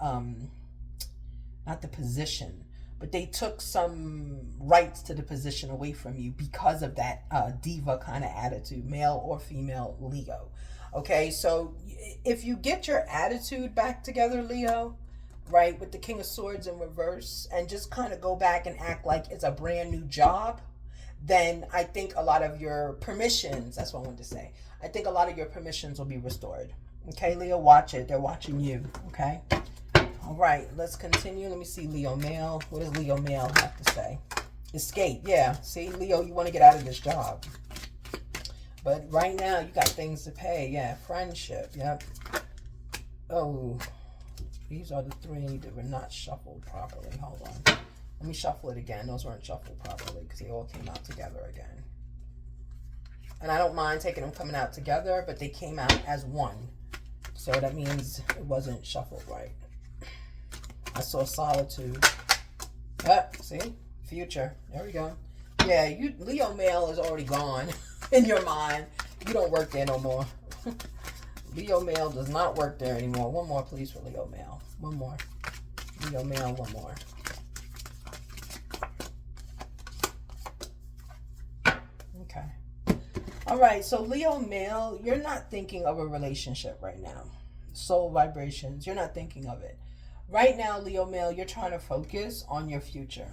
not the position, but they took some rights to the position away from you because of that diva kind of attitude, male or female Leo. Okay, so if you get your attitude back together, Leo, right, with the King of Swords in reverse, and just kind of go back and act like it's a brand new job, then I think a lot of your permissions, that's what I wanted to say, I think a lot of your permissions will be restored. Okay, Leo, watch it. They're watching you, okay? All right, let's continue. Let me see Leo male. What does Leo male have to say? Escape, yeah. See, Leo, you want to get out of this job. But right now, you got things to pay. Yeah, friendship, yep. Oh, these are the 3 that were not shuffled properly. Hold on. Let me shuffle it again. Those weren't shuffled properly because they all came out together again. And I don't mind taking them coming out together, but they came out as one. So that means it wasn't shuffled right. I saw solitude. See? Future. There we go. Yeah, you Leo male is already gone in your mind. You don't work there no more. Leo male does not work there anymore. One more, please, for Leo male. One more. Leo male, one more. Okay. All right, so Leo male, you're not thinking of a relationship right now. Soul vibrations, you're not thinking of it. Right now, Leo male, you're trying to focus on your future.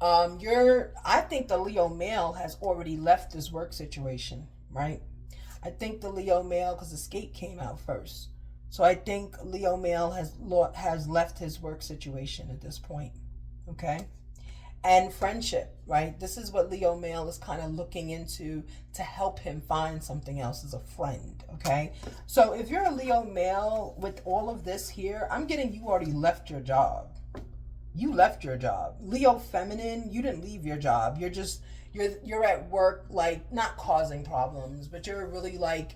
I think the Leo male has already left this work situation, right? I think the Leo male, because the skate came out first. So I think Leo male has left his work situation at this point, okay? And friendship, right? This is what Leo male is kind of looking into to help him find something else as a friend, okay? So if you're a Leo male with all of this here, I'm getting you already left your job. You left your job. Leo feminine, you didn't leave your job. You're at work, like, not causing problems, but you're really like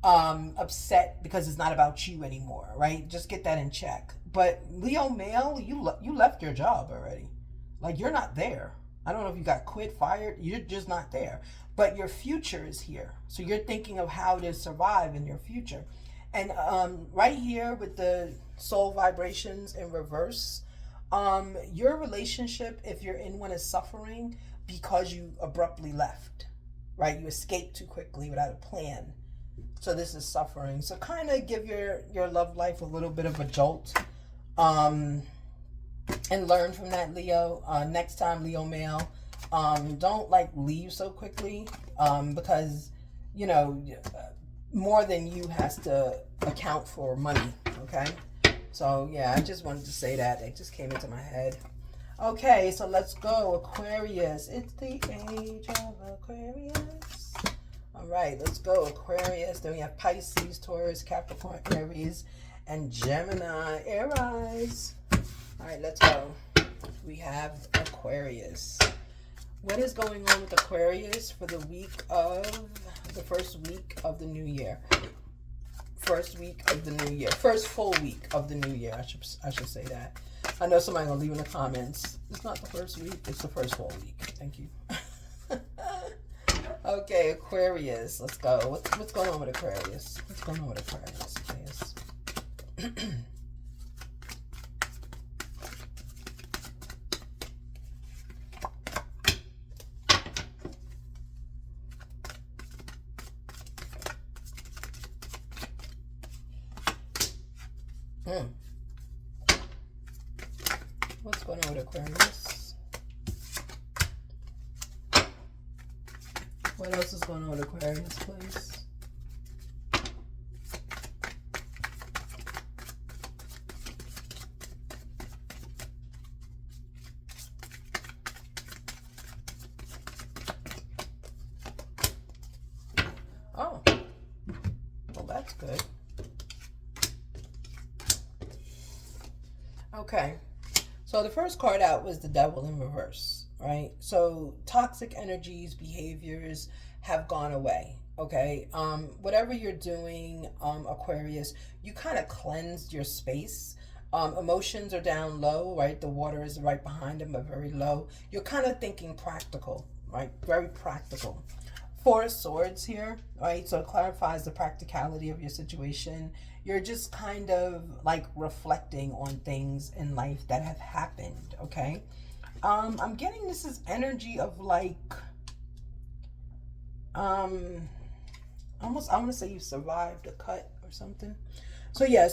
upset because it's not about you anymore, right? Just get that in check. But Leo male, you left your job already. Like, you're not there. I don't know if you got quit, fired. You're just not there. But your future is here. So you're thinking of how to survive in your future. And right here with the soul vibrations in reverse, your relationship, if you're in one, is suffering because you abruptly left, right? You escaped too quickly without a plan. So this is suffering. So kind of give your love life a little bit of a jolt, and learn from that, Leo. Next time, Leo male, don't like leave so quickly, because, you know, more than you has to account for money, okay? So, yeah, I just wanted to say that. It just came into my head. Okay, so let's go. Aquarius. It's the age of Aquarius. All right, let's go. Aquarius. Then we have Pisces, Taurus, Capricorn, Aries, and Gemini, Aries. All right, let's go. We have Aquarius. What is going on with Aquarius for the first week of the new year? First week of the new year. First full week of the new year. I should say that. I know somebody will leave in the comments. It's not the first week. It's the first full week. Thank you. Okay, Aquarius. Let's go. What's going on with Aquarius? What's going on with Aquarius? What's going on with Aquarius? What else is going on with Aquarius, please? Oh, well, that's good. Okay, so the first card out was the Devil in reverse, right? So toxic energies, behaviors have gone away, okay? Whatever you're doing, Aquarius, you kind of cleansed your space. Emotions are down low, right? The water is right behind them, but very low. You're kind of thinking practical, right? Very practical. Four of Swords here, right? So it clarifies the practicality of your situation. You're just kind of like reflecting on things in life that have happened, okay? I'm getting this is energy of like, almost, I want to say you survived a cut or something. So yeah,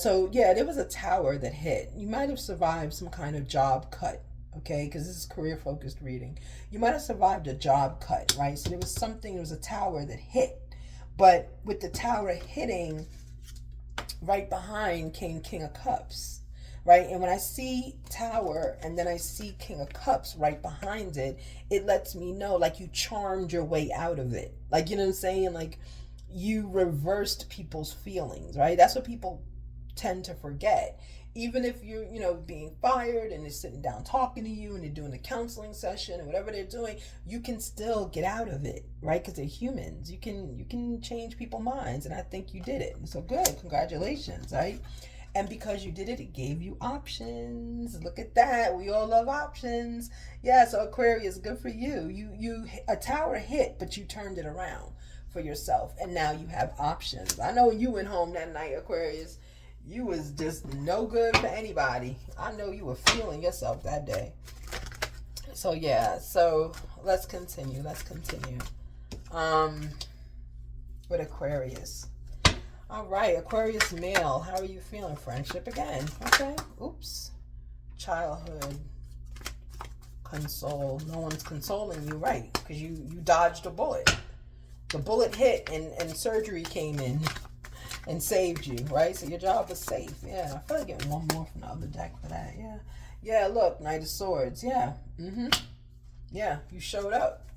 there was a tower that hit. You might have survived some kind of job cut, okay? Because this is career-focused reading. You might have survived a job cut, right? So there was a tower that hit. But with the tower hitting, right behind came King of Cups, right? And when I see Tower and then I see King of Cups right behind it, it lets me know, like, you charmed your way out of it. Like, you know what I'm saying? Like, you reversed people's feelings, right? That's what people tend to forget. Even if you're, being fired and they're sitting down talking to you and they're doing a counseling session and whatever they're doing, you can still get out of it, right? Because they're humans. You can change people's minds, and I think you did it. So good, congratulations, right? And because you did it, it gave you options. Look at that. We all love options. Yeah, so Aquarius, good for you. You a tower hit, but you turned it around for yourself. And now you have options. I know when you went home that night, Aquarius, you was just no good for anybody. I know you were feeling yourself that day. So yeah, so let's continue. With Aquarius. All right, Aquarius male, how are you feeling? Friendship again. Okay. Oops. Childhood. Console. No one's consoling you, right? Because you dodged a bullet. The bullet hit and surgery came in and saved you, right? So your job was safe. Yeah, I feel like getting one more from the other deck for that. Yeah. Yeah, look, Knight of Swords. Yeah. Yeah, you showed up.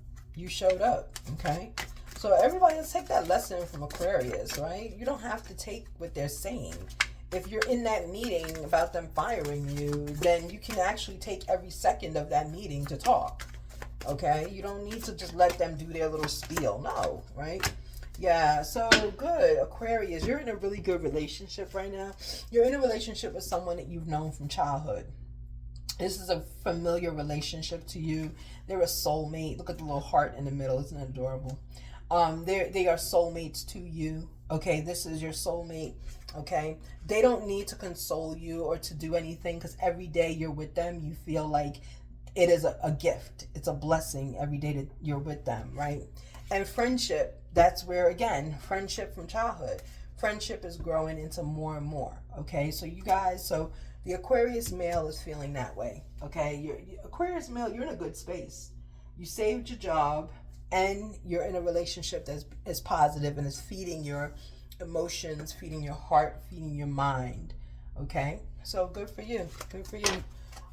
Okay? So everybody, let's take that lesson from Aquarius, right? You don't have to take what they're saying. If you're in that meeting about them firing you, then you can actually take every second of that meeting to talk, okay? You don't need to just let them do their little spiel. No, right? Yeah, so good. Aquarius, you're in a really good relationship right now. You're in a relationship with someone that you've known from childhood. This is a familiar relationship to you. They're a soulmate. Look at the little heart in the middle. Isn't it adorable? They are soulmates to you. Okay, this is your soulmate. Okay, they don't need to console you or to do anything, because every day you're with them, you feel like it is a gift. It's a blessing every day that you're with them, right? And friendship, that's where, again, friendship from childhood. Friendship is growing into more and more. Okay, so you guys, so the Aquarius male is feeling that way. Okay, Aquarius male, you're in a good space. You saved your job, and you're in a relationship that is positive and is feeding your emotions, feeding your heart, feeding your mind. Okay, so good for you.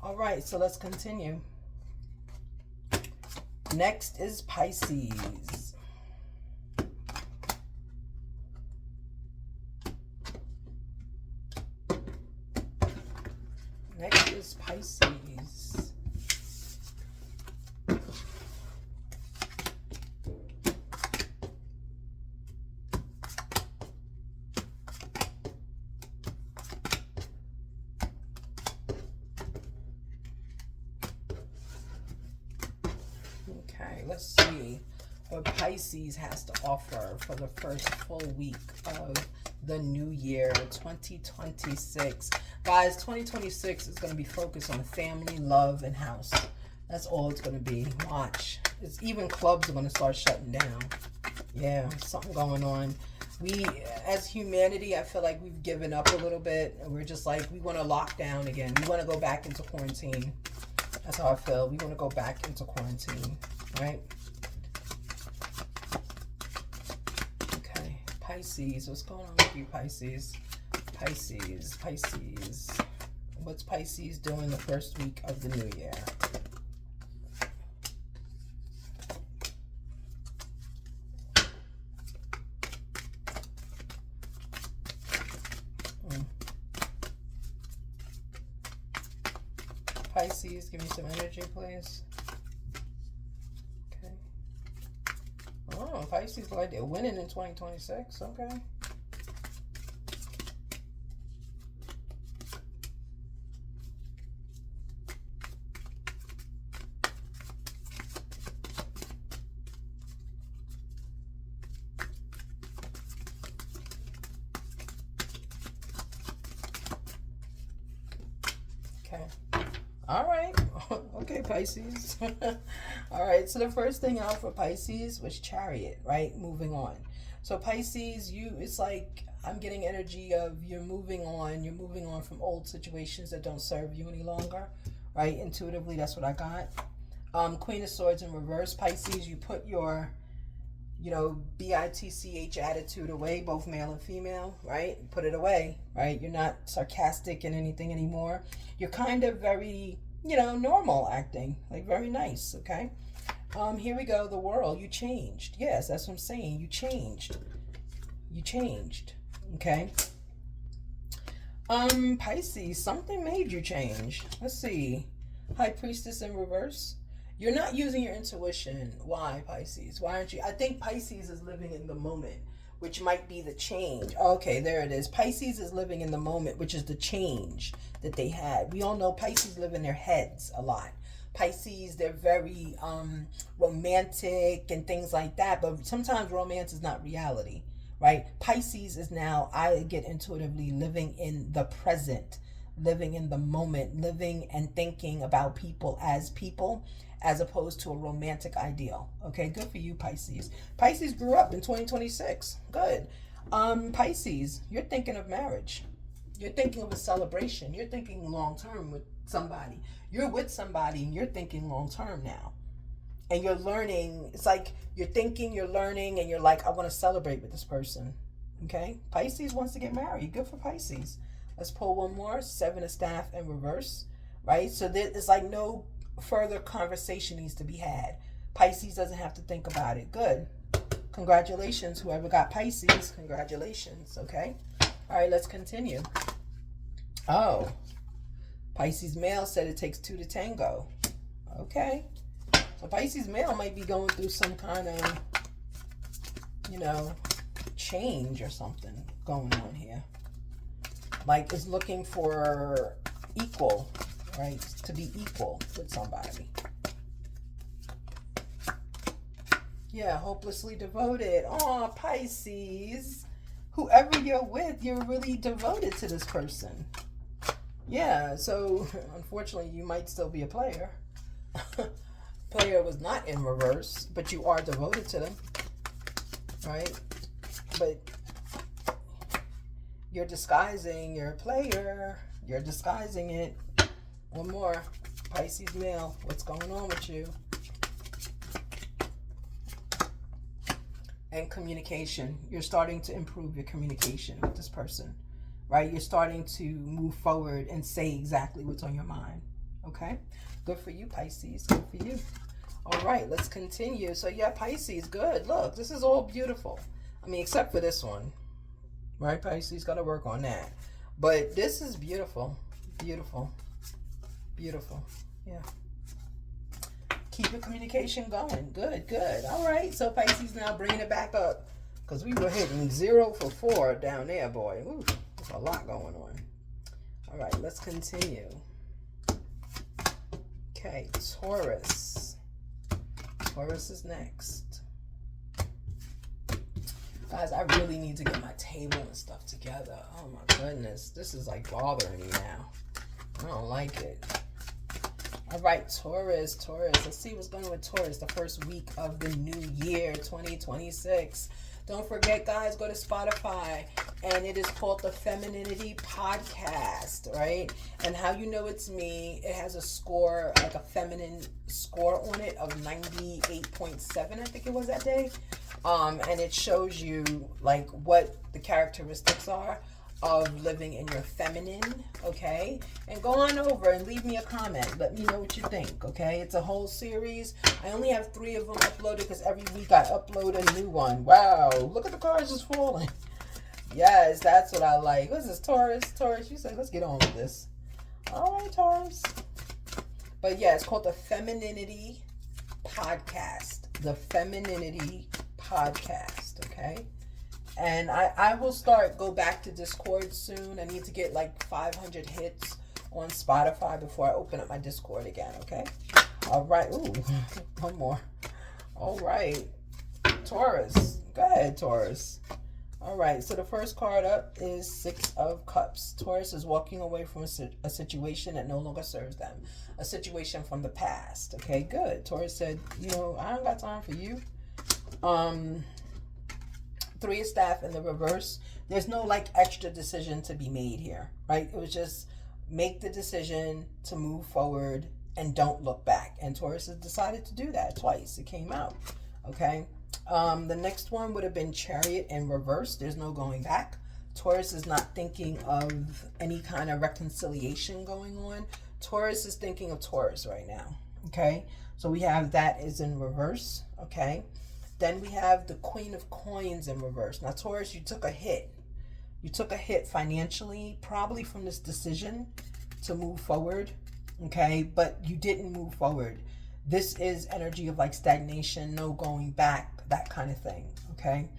All right, so let's continue. Next is Pisces. Okay, let's see what Pisces has to offer for the first full week of the new year, 2026. Guys, 2026 is going to be focused on family, love, and house. That's all it's going to be. Watch. It's even clubs are going to start shutting down. Yeah, something going on. We, as humanity, I feel like we've given up a little bit. And we're just like, we want to lock down again. We want to go back into quarantine. That's how I feel. We want to go back into quarantine, right? Okay, Pisces. What's going on with you, Pisces? Pisces. What's Pisces doing the first week of the new year? Pisces, give me some energy, please. Okay. Oh, Pisces look like they're winning in 2026. Okay. Okay. All right. Okay, Pisces. All right. So the first thing out for Pisces was Chariot, right? Moving on. So Pisces, it's like I'm getting energy of you're moving on. You're moving on from old situations that don't serve you any longer, right? Intuitively, that's what I got. Queen of Swords in reverse, Pisces. You put your, bitch attitude away, both male and female, right? Put it away, right? You're not sarcastic in anything anymore. You're kind of very, normal acting, like very nice, okay? Here we go, the World. You changed. Yes, that's what I'm saying. You changed, okay? Pisces, something made you change. Let's see. High Priestess in reverse. You're not using your intuition. Why, Pisces? Why aren't you? I think Pisces is living in the moment, which might be the change. Okay, there it is. Pisces is living in the moment, which is the change that they had. We all know Pisces live in their heads a lot. Pisces, they're very romantic and things like that, but sometimes romance is not reality, right? Pisces is now, I get intuitively, living in the present, living in the moment, living and thinking about people, as opposed to a romantic ideal. Okay, good for you, Pisces. Pisces grew up in 2026. Good. Pisces, you're thinking of marriage. You're thinking of a celebration. You're thinking long term with somebody. You're with somebody and you're thinking long term now. And you're learning. It's like you're thinking, you're learning, and you're like, I want to celebrate with this person. Okay? Pisces wants to get married. Good for Pisces. Let's pull one more. Seven of Staff in reverse. Right? So it's like no further conversation needs to be had. Pisces doesn't have to think about it. Good. Congratulations. Whoever got Pisces, congratulations. Okay? All right, let's continue. Oh, Pisces male said it takes two to tango. Okay. So Pisces male might be going through some kind of, change or something going on here. Like it's looking for equal, right? To be equal with somebody. Yeah, hopelessly devoted. Aw, Pisces. Whoever you're with, you're really devoted to this person. Yeah, so unfortunately, you might still be a player. Player was not in reverse, but you are devoted to them, right? But you're disguising your player. You're disguising it. One more. Pisces male, what's going on with you? And communication. You're starting to improve your communication with this person, right? You're starting to move forward and say exactly what's on your mind. Okay? Good for you, Pisces. Good for you. All right, let's continue. So yeah, Pisces, good. Look, this is all beautiful. I mean, except for this one, right? Pisces got to work on that. But this is beautiful. Beautiful. Beautiful. Yeah. Keep your communication going. Good, good. All right. So Pisces now bringing it back up because we were hitting 0 for 4 down there, boy. Ooh, there's a lot going on. All right, let's continue. Okay, Taurus. Taurus is next. Guys, I really need to get my table and stuff together. Oh my goodness. This is like bothering me now. I don't like it. All right, Taurus. Let's see what's going on with Taurus the first week of the new year, 2026. Don't forget, guys, go to Spotify, and it is called the Femininity Podcast, right? And how you know it's me, it has a score, like a feminine score on it of 98.7, I think it was that day. And it shows you, like, what the characteristics are of living in your feminine, okay? And go on over and leave me a comment. Let me know what you think, okay? It's a whole series. I only have 3 of them uploaded because every week I upload a new one. Wow, look at the cards just falling. Yes, that's what I like. What's this, Taurus? Taurus, you said, let's get on with this. All right, Taurus. But yeah, it's called the Femininity Podcast. The Femininity Podcast, okay? And I will go back to Discord soon. I need to get like 500 hits on Spotify before I open up my Discord again, okay? All right. Ooh, one more. All right. Taurus. Go ahead, Taurus. All right. So the first card up is 6 of Cups. Taurus is walking away from a situation that no longer serves them. A situation from the past. Okay, good. Taurus said, I don't got time for you. 3 of Staff in the reverse. There's no like extra decision to be made here, right? It was just make the decision to move forward and don't look back. And Taurus has decided to do that twice. It came out, okay? The next one would have been Chariot in reverse. There's no going back. Taurus is not thinking of any kind of reconciliation going on. Taurus is thinking of Taurus right now, okay? So we have that is in reverse, okay? Then we have the Queen of Coins in reverse. Now, Taurus, you took a hit. You took a hit financially, probably from this decision to move forward, okay? But you didn't move forward. This is energy of like stagnation, no going back, that kind of thing, okay?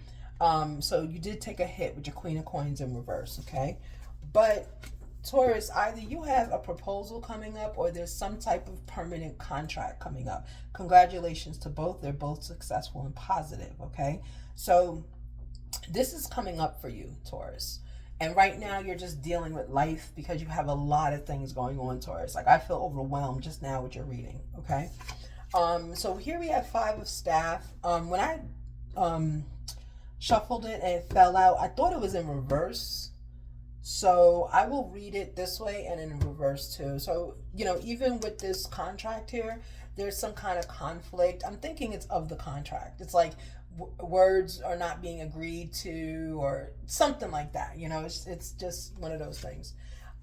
So you did take a hit with your Queen of Coins in reverse, okay? But Taurus, either you have a proposal coming up or there's some type of permanent contract coming up. Congratulations to both. They're both successful and positive, okay? So this is coming up for you, Taurus. And right now you're just dealing with life because you have a lot of things going on, Taurus. Like I feel overwhelmed just now with your reading, okay? So here we have Five of Staff. When I shuffled it and it fell out, I thought it was in reverse. So I will read it this way and in reverse too. So, you know, even with this contract here, there's some kind of conflict. I'm thinking it's of the contract. It's like words are not being agreed to or something like that. You know, it's just one of those things.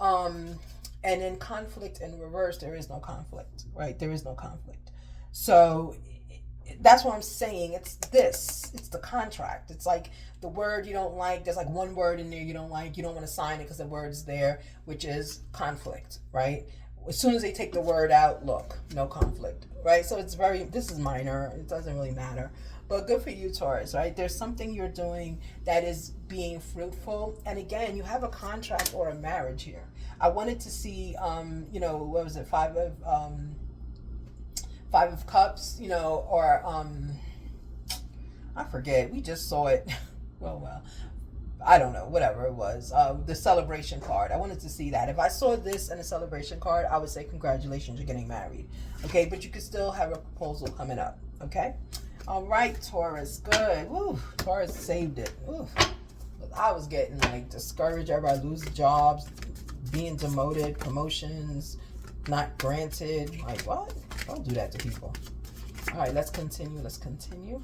And in conflict in reverse, there is no conflict, right? There is no conflict. So that's what I'm saying. It's the contract. It's like the word you don't like. There's like one word in there you don't like. You don't want to sign it because the word's there, which is conflict, right? As soon as they take the word out, look, no conflict, right? So it's this is minor. It doesn't really matter. But good for you, Taurus, right? There's something you're doing that is being fruitful. And again, you have a contract or a marriage here. I wanted to see, you know, what was it? Five of Cups, you know, or I forget. We just saw it. well, I don't know. Whatever it was, the celebration card. I wanted to see that. If I saw this and a celebration card, I would say congratulations, you're getting married. Okay, but you could still have a proposal coming up. Okay. All right, Taurus. Good. Woo. Taurus saved it. Woo. I was getting like discouraged. Everybody losing jobs, being demoted, promotions not granted. Like what? Don't do that to people. All right, let's continue. Let's continue.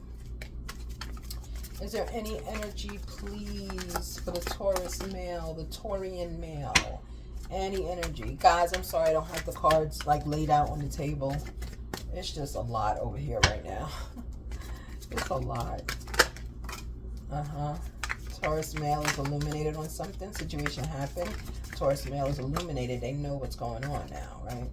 Is there any energy, please, for the Taurus male, the Taurian male? Any energy? Guys, I'm sorry I don't have the cards like laid out on the table. It's just a lot over here right now. It's a lot. Taurus male is illuminated on something. Situation happened. Taurus male is illuminated. They know what's going on now, right?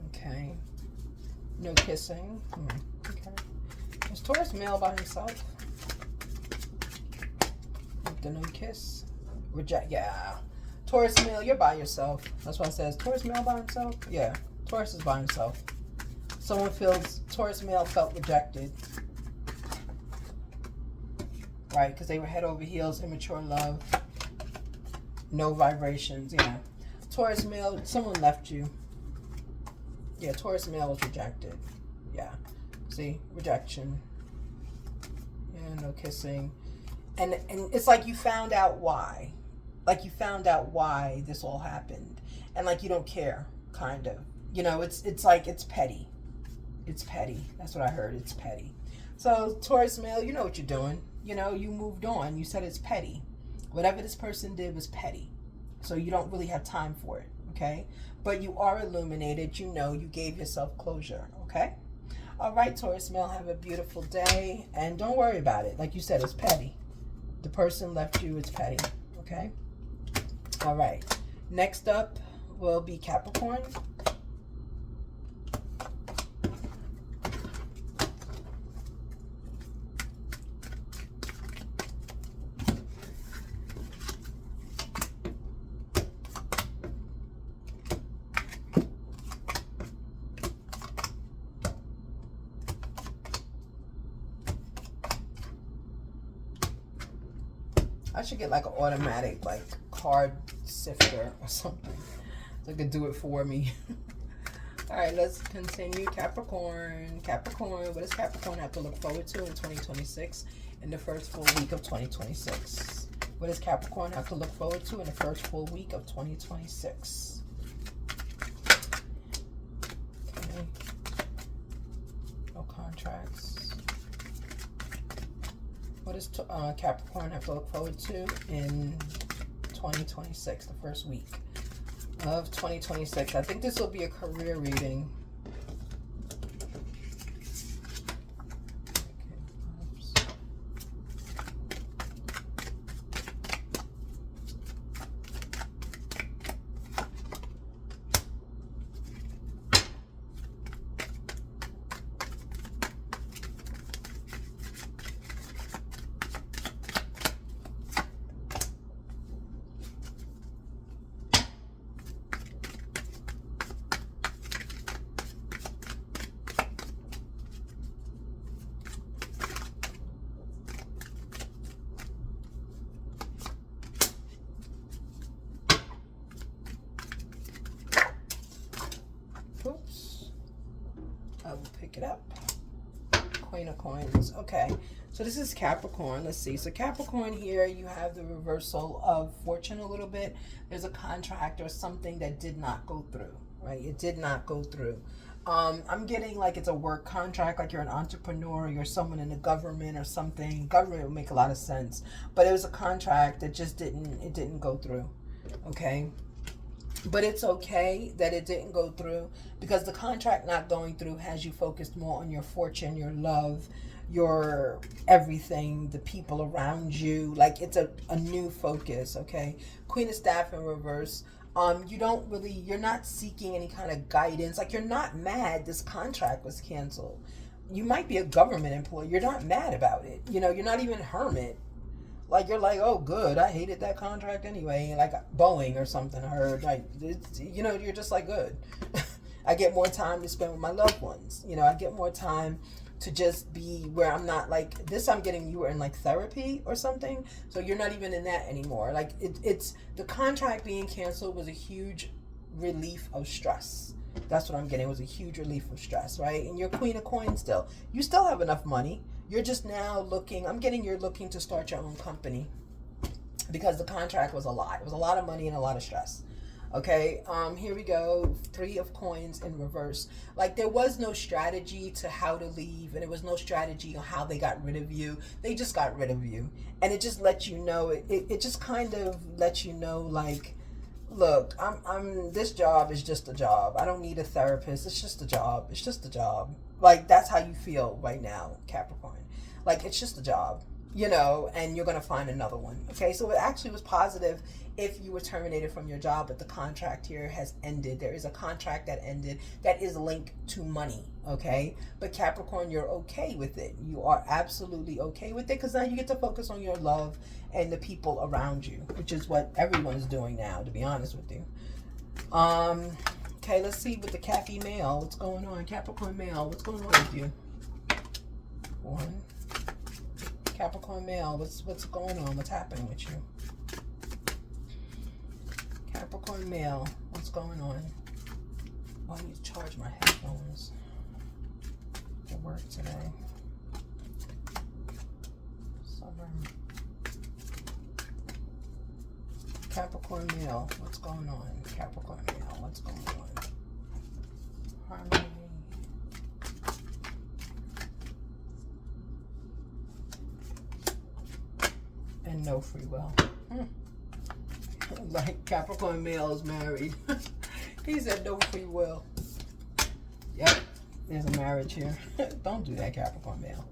Okay. No kissing. Okay. Is Taurus male by himself? With the no kiss? Reject. Yeah. Taurus male, you're by yourself. That's what it says. Taurus male by himself? Yeah. Taurus is by himself. Someone feels, Taurus male felt rejected. Right, because they were head over heels, immature love. No vibrations, yeah. Taurus male, someone left you. Yeah, Taurus male was rejected. Yeah. See, rejection. Yeah, no kissing. And it's like you found out why. Like you found out why this all happened. And like you don't care, kind of. You know, it's like it's petty. It's petty. That's what I heard. It's petty. So Taurus male, you know what you're doing. You know, you moved on. You said it's petty. Whatever this person did was petty. So you don't really have time for it, okay? But you are illuminated. You know, you gave yourself closure, okay? All right, Taurus male, have a beautiful day. And don't worry about it. Like you said, it's petty. The person left you, it's petty, okay? All right. Next up will be Capricorn. I should get like an automatic like card sifter or something so it could do it for me. All right, let's continue. Capricorn. Capricorn, what does Capricorn have to look forward to in 2026 in the first full week of 2026? What does Capricorn have to look forward to in the first full week of 2026? Okay. No contracts. What does Capricorn have to look forward to in 2026, the first week of 2026? I think this will be a career reading. Queen of Coins. Okay, so this is Capricorn. Let's see. So Capricorn here, you have the reversal of fortune a little bit. There's a contract or something that did not go through, right? It did not go through. I'm getting like it's a work contract, like you're an entrepreneur, you're someone in the government or something. Government would make a lot of sense, but it was a contract that just didn't go through. Okay, but it's okay that it didn't go through, because the contract not going through has you focused more on your fortune, your love, your everything, the people around you. Like it's a new focus. Okay, Queen of Staff in reverse. You're not seeking any kind of guidance. Like, you're not mad this contract was canceled. You might be a government employee. You're not mad about it. You know, you're not even hermit. Like, you're like, oh, good, I hated that contract anyway. Like Boeing or something, I heard. Like, you know, you're just like, good. I get more time to spend with my loved ones. You know, I get more time to just be where I'm not like this. I'm getting you were in like therapy or something, so you're not even in that anymore. Like it's the contract being canceled was a huge relief of stress. That's what I'm getting, was a huge relief of stress, right? And you're Queen of Coins still. You still have enough money. You're just now looking, I'm getting you're looking to start your own company, because the contract was a lot. It was a lot of money and a lot of stress. Okay, here we go. 3 of Coins in reverse. Like, there was no strategy to how to leave, and there was no strategy on how they got rid of you. They just got rid of you, and it just lets you know. It just kind of lets you know, like, look, I'm this job is just a job. I don't need a therapist. It's just a job. It's just a job. Like, that's how you feel right now, Capricorn. Like, it's just a job, you know, and you're gonna find another one. Okay, so it actually was positive if you were terminated from your job, but the contract here has ended. There is a contract that ended that is linked to money, okay? But Capricorn, you're okay with it. You are absolutely okay with it, because now you get to focus on your love and the people around you, which is what everyone is doing now, to be honest with you. Okay, let's see with the Cappy male. What's going on? Capricorn male, what's going on with you? 1. Capricorn male, what's going on? What's happening with you? Capricorn male, what's going on? Oh, I need to charge my headphones for work today. Summer. Capricorn male, what's going on? Capricorn male, what's going on? Harmony. And no free will. Like, Capricorn male is married. He said no free will. Yep, there's a marriage here. Don't do that, Capricorn male.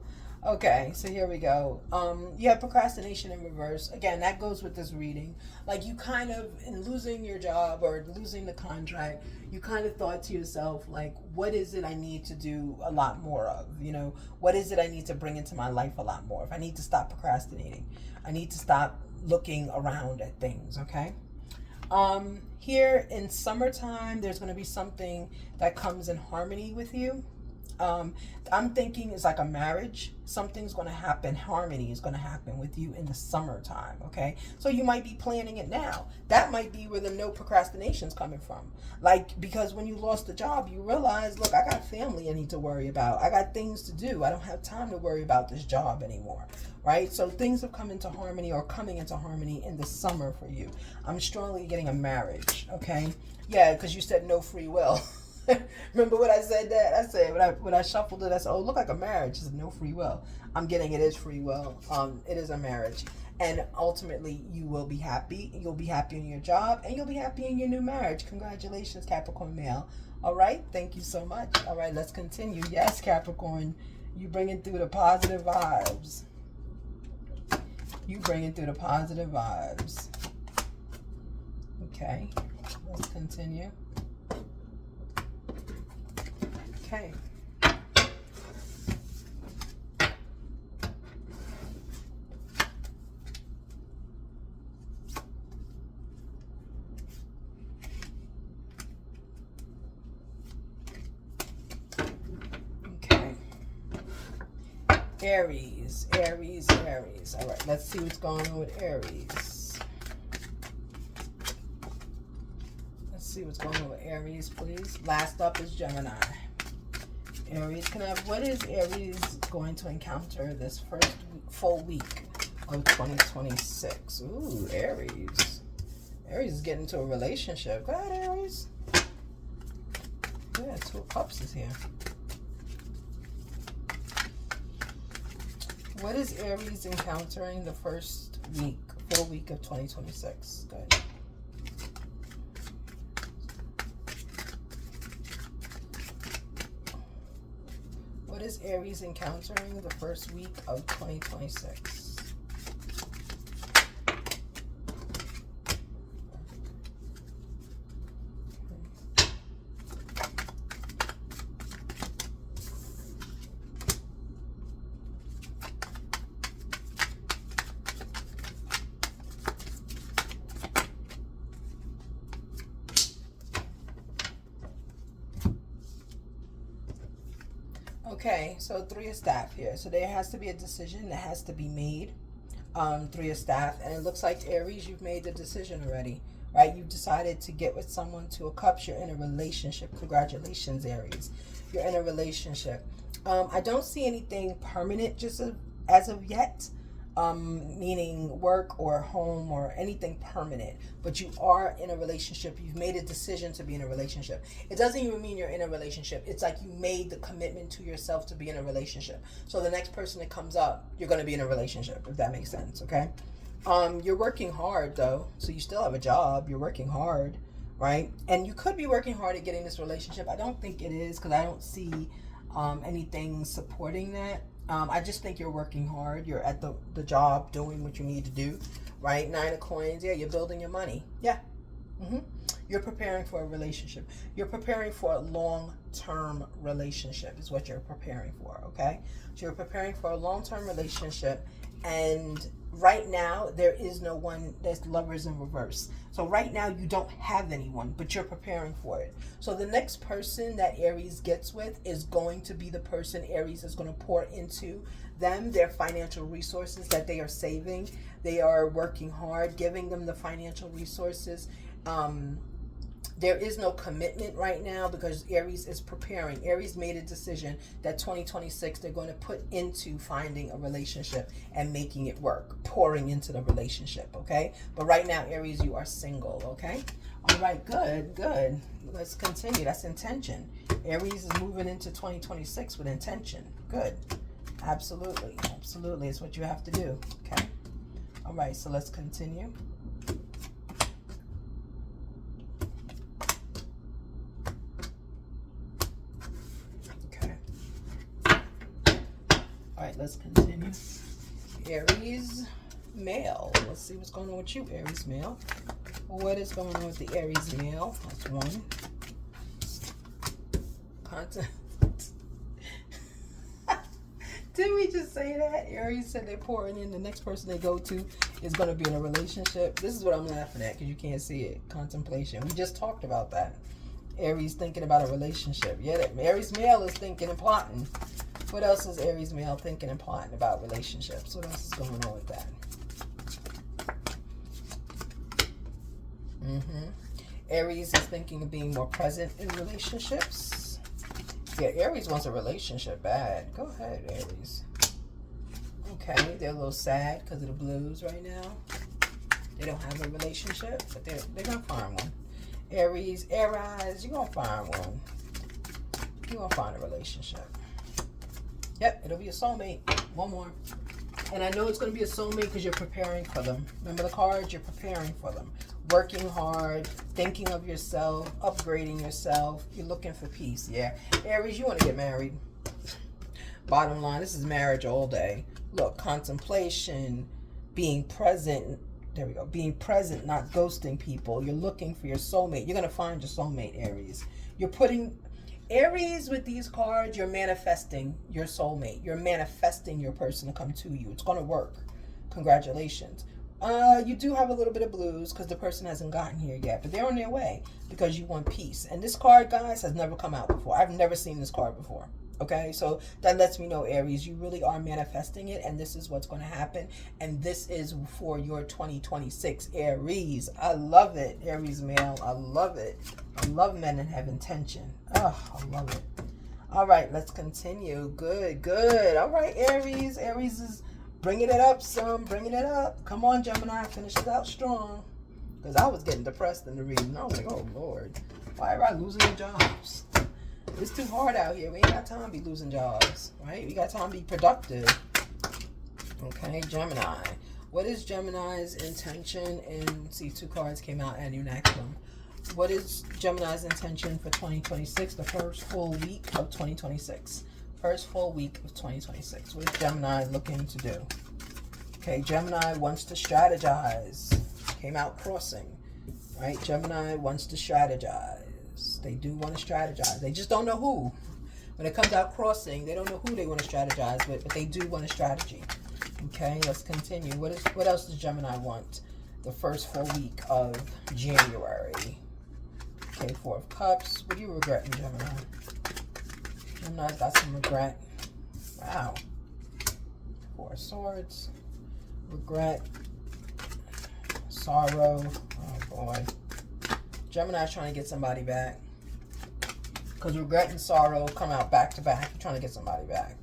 Okay, so here we go. You have procrastination in reverse. Again, that goes with this reading. Like, you kind of, in losing your job or losing the contract, you kind of thought to yourself, like, what is it I need to do a lot more of? You know, what is it I need to bring into my life a lot more? If I need to stop procrastinating, I need to stop looking around at things, okay? Here in summertime, there's going to be something that comes in harmony with you. I'm thinking it's like a marriage. Something's going to happen. Harmony is going to happen with you in the summertime. Okay. So you might be planning it now. That might be where the no procrastination is coming from. Like, because when you lost the job, you realize, look, I got family I need to worry about. I got things to do. I don't have time to worry about this job anymore. Right. So things have come into harmony, or coming into harmony in the summer for you. I'm strongly getting a marriage. Okay. Yeah. Because you said no free will. Remember what I said that? I said, when I shuffled it, I said, oh, look like a marriage. It's no free will. I'm getting it is free will. It is a marriage. And ultimately, you will be happy. You'll be happy in your job, and you'll be happy in your new marriage. Congratulations, Capricorn male. All right. Thank you so much. All right. Let's continue. Yes, Capricorn. You bringing through the positive vibes. You bringing through the positive vibes. Okay. Let's continue. Okay. Okay. Aries, Aries, Aries. All right, let's see what's going on with Aries. Let's see what's going on with Aries, please. Last up is Gemini. Aries, can I have, what is Aries going to encounter this first full week of 2026? Ooh, Aries. Aries is getting into a relationship. Go ahead, Aries. Yeah, 2 of Cups is here. What is Aries encountering the first week, full week of 2026? Good. What is Aries encountering the first week of 2026? Okay, so 3 of Staff here. So there has to be a decision that has to be made. 3 of Staff. And it looks like, Aries, you've made the decision already, right? You've decided to get with someone. 2 of Cups. You're in a relationship. Congratulations, Aries. You're in a relationship. I don't see anything permanent just as of yet. Meaning work or home or anything permanent, but you are in a relationship. You've made a decision to be in a relationship. It doesn't even mean you're in a relationship. It's like you made the commitment to yourself to be in a relationship. So the next person that comes up, you're going to be in a relationship, if that makes sense. Okay. You're working hard though, so you still have a job. You're working hard, right? And you could be working hard at getting this relationship. I don't think it is, because I don't see anything supporting that. I just think you're working hard. You're at the job doing what you need to do, right? 9 of Coins. Yeah, you're building your money. Yeah. You're preparing for a relationship. You're preparing for a long-term relationship is what you're preparing for, okay? So you're preparing for a long-term relationship, and right now there is no one. There's Lovers in reverse. So right now you don't have anyone, but you're preparing for it. So the next person that Aries gets with is going to be the person Aries is going to pour into them, their financial resources that they are saving. They are working hard, giving them the financial resources. There is no commitment right now because Aries is preparing. Aries made a decision that 2026 they're going to put into finding a relationship and making it work, pouring into the relationship, okay? But right now, Aries, you are single, okay? All right, good. Let's continue. That's intention. Aries is moving into 2026 with intention. Good. Absolutely. It's what you have to do, okay? All right, so let's continue. Let's continue. Aries male. Let's see what's going on with you, Aries male. What is going on with the Aries male? That's 1. Content. Did we just say that? Aries said they're pouring in. The next person they go to is going to be in a relationship. This is what I'm laughing at because you can't see it. Contemplation. We just talked about that. Aries thinking about a relationship. Yeah, Aries male is thinking and plotting. What else is Aries male thinking and plotting about relationships? What else is going on with that? Aries is thinking of being more present in relationships. Yeah, Aries wants a relationship bad. Go ahead, Aries. Okay, they're a little sad because of the blues right now. They don't have a relationship, but they're going to find one. Aries, Aries, you're going to find one. You're going to find a relationship. Yep, it'll be a soulmate. One more. And I know it's going to be a soulmate because you're preparing for them. Remember the cards? You're preparing for them. Working hard, thinking of yourself, upgrading yourself. You're looking for peace, yeah. Aries, you want to get married. Bottom line, this is marriage all day. Look, contemplation, being present. There we go. Being present, not ghosting people. You're looking for your soulmate. You're going to find your soulmate, Aries. You're putting... Aries, with these cards, you're manifesting your soulmate. You're manifesting your person to come to you. It's going to work. Congratulations. You do have a little bit of blues because the person hasn't gotten here yet, but they're on their way because you want peace. And this card, guys, has never come out before. I've never seen this card before. Okay, so that lets me know, Aries, you really are manifesting it, and this is what's going to happen, and this is for your 2026, Aries. I love it, Aries male. I love it. I love men that have intention. Oh, I love it. All right, let's continue. Good, good. All right, Aries. Aries is bringing it up some, bringing it up. Come on, Gemini, finish it out strong. Because I was getting depressed in the reading. I was like, oh, Lord, why are I losing the jobs? It's too hard out here. We ain't got time to be losing jobs, right? We got time to be productive. Okay, Gemini. What is Gemini's intention? And see, 2 cards came out and you next them. What is Gemini's intention for 2026, the first full week of 2026? First full week of 2026. What is Gemini looking to do? Okay, Gemini wants to strategize. Came out crossing, right? Gemini wants to strategize. They do want to strategize. They just don't know who. When it comes out crossing, they don't know who they want to strategize with, but they do want a strategy. Okay, let's continue. What else does Gemini want? The first full week of January. Okay, 4 of Cups. What are you regretting, Gemini? Gemini's got some regret. Wow. 4 of Swords. Regret. Sorrow. Oh, boy. Gemini's trying to get somebody back. Because regret and sorrow come out back to back. You're trying to get somebody back.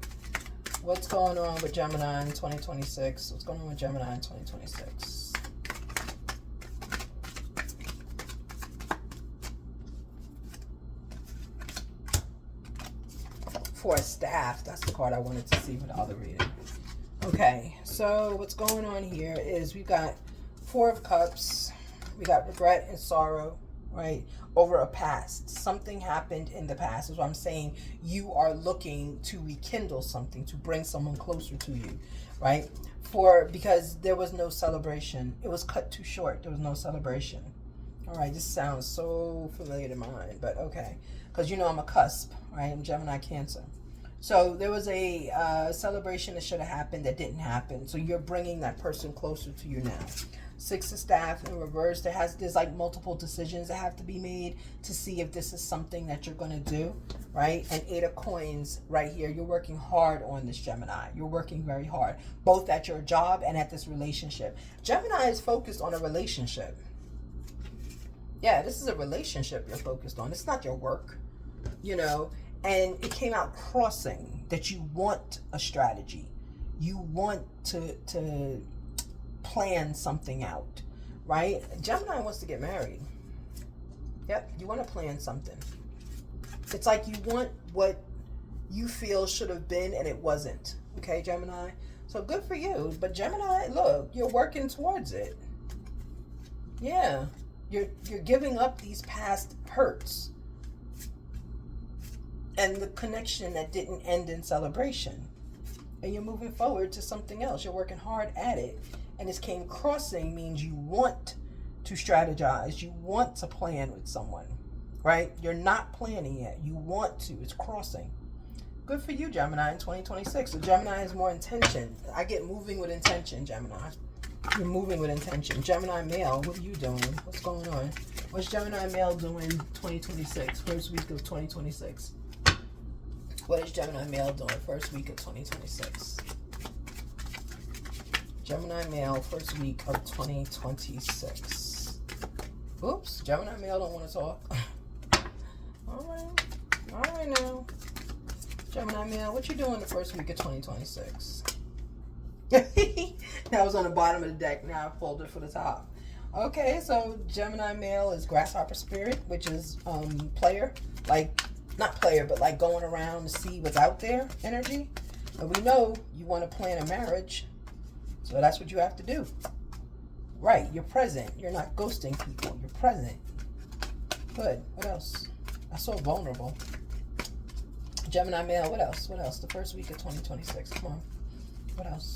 What's going on with Gemini in 2026? What's going on with Gemini in 2026? For a staff, that's the card I wanted to see for the other reading. Okay, so what's going on here is we've got 4 of Cups. We got regret and sorrow, right? Over a past. Something happened in the past. Is what I'm saying. You are looking to rekindle something, to bring someone closer to you, right? Because there was no celebration. It was cut too short. There was no celebration. All right, this sounds so familiar to mine, but okay. Because you know I'm a cusp, right? I'm Gemini Cancer. So there was a celebration that should have happened that didn't happen. So you're bringing that person closer to you now. 6 of Staff in reverse. There's like multiple decisions that have to be made to see if this is something that you're going to do, right? And 8 of Coins right here. You're working hard on this, Gemini. You're working very hard, both at your job and at this relationship. Gemini is focused on a relationship. Yeah, this is a relationship you're focused on. It's not your work, you know. And it came out crossing that you want a strategy. You want to plan something out, right? Gemini wants to get married. Yep, you want to plan something. It's like you want what you feel should have been and it wasn't. Okay, Gemini? So good for you. But Gemini, look, you're working towards it. Yeah. You're giving up these past hurts and the connection that didn't end in celebration. And you're moving forward to something else. You're working hard at it. And this came crossing means you want to strategize. You want to plan with someone, right? You're not planning yet. You want to. It's crossing. Good for you, Gemini, in 2026. So Gemini has more intention. I get moving with intention, Gemini. You're moving with intention. Gemini male, what are you doing? What's going on? What's Gemini male doing 2026? First week of 2026. What is Gemini male doing first week of 2026? Gemini male first week of 2026. Oops, Gemini male don't want to talk. All right now. Gemini male, what you doing the first week of 2026? That was on the bottom of the deck. Now I folded for the top. Okay, so Gemini male is grasshopper spirit, which is player, like not player, but like going around to see what's out there energy. And we know you want to plan a marriage, so that's what you have to do. Right, you're present. You're not ghosting people. You're present. Good. What else? I saw vulnerable. Gemini male. What else? What else? The first week of 2026. Come on. What else?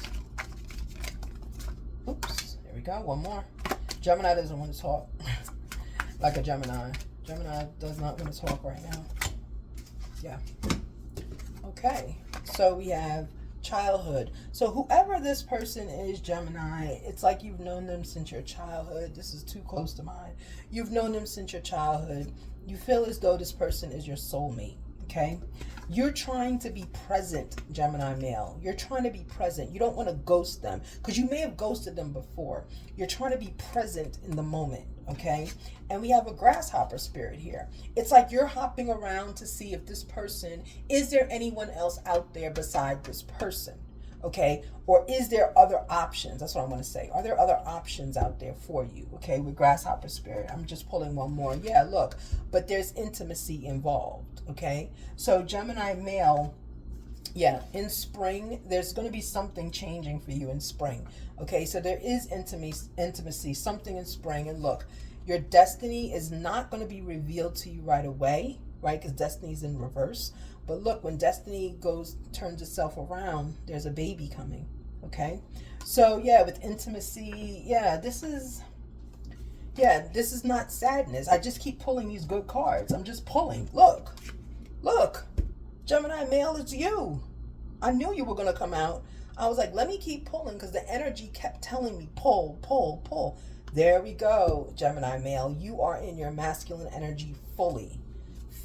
Oops. There we go. One more. Gemini doesn't want to talk like a Gemini. Gemini does not want to talk right now. Yeah. Okay. So we have childhood. So whoever this person is, Gemini, it's like you've known them since your childhood. This is too close to mine. You've known them since your childhood. You feel as though this person is your soulmate. okay? You're trying to be present, Gemini male. You're trying to be present. You don't want to ghost them because you may have ghosted them before. You're trying to be present in the moment, okay? And we have a grasshopper spirit here. It's like you're hopping around to see if this person, is there anyone else out there beside this person? Okay, or is there other options? That's what I want to say. Are there other options out there for you? Okay, with grasshopper spirit. I'm just pulling one more. Yeah, look, but there's intimacy involved. Okay, so Gemini male, yeah, in spring, there's going to be something changing for you in spring. Okay, so there is intimacy, something in spring. And look, your destiny is not going to be revealed to you right away, right? Because destiny is in reverse. But look, when destiny turns itself around, there's a baby coming, okay? So, yeah, with intimacy, this is not sadness. I just keep pulling these good cards. I'm just pulling. Look, Gemini male, it's you. I knew you were going to come out. I was like, let me keep pulling because the energy kept telling me, pull, pull, pull. There we go, Gemini male. You are in your masculine energy fully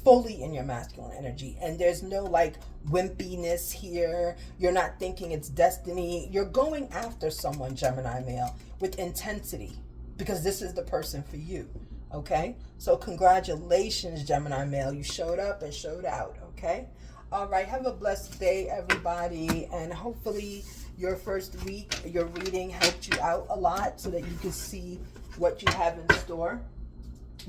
in your masculine energy, and there's no like wimpiness here. You're not thinking it's destiny. You're going after someone, Gemini male, with intensity because this is the person for you. Okay, so congratulations, Gemini male. You showed up and showed out. Okay, all right, have a blessed day, everybody, and hopefully your first week, your reading helped you out a lot so that you can see what you have in store.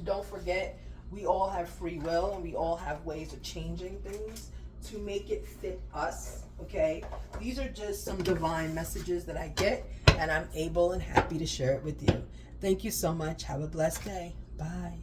Don't forget, we all have free will and we all have ways of changing things to make it fit us, okay? These are just some divine messages that I get, and I'm able and happy to share it with you. Thank you so much. Have a blessed day. Bye.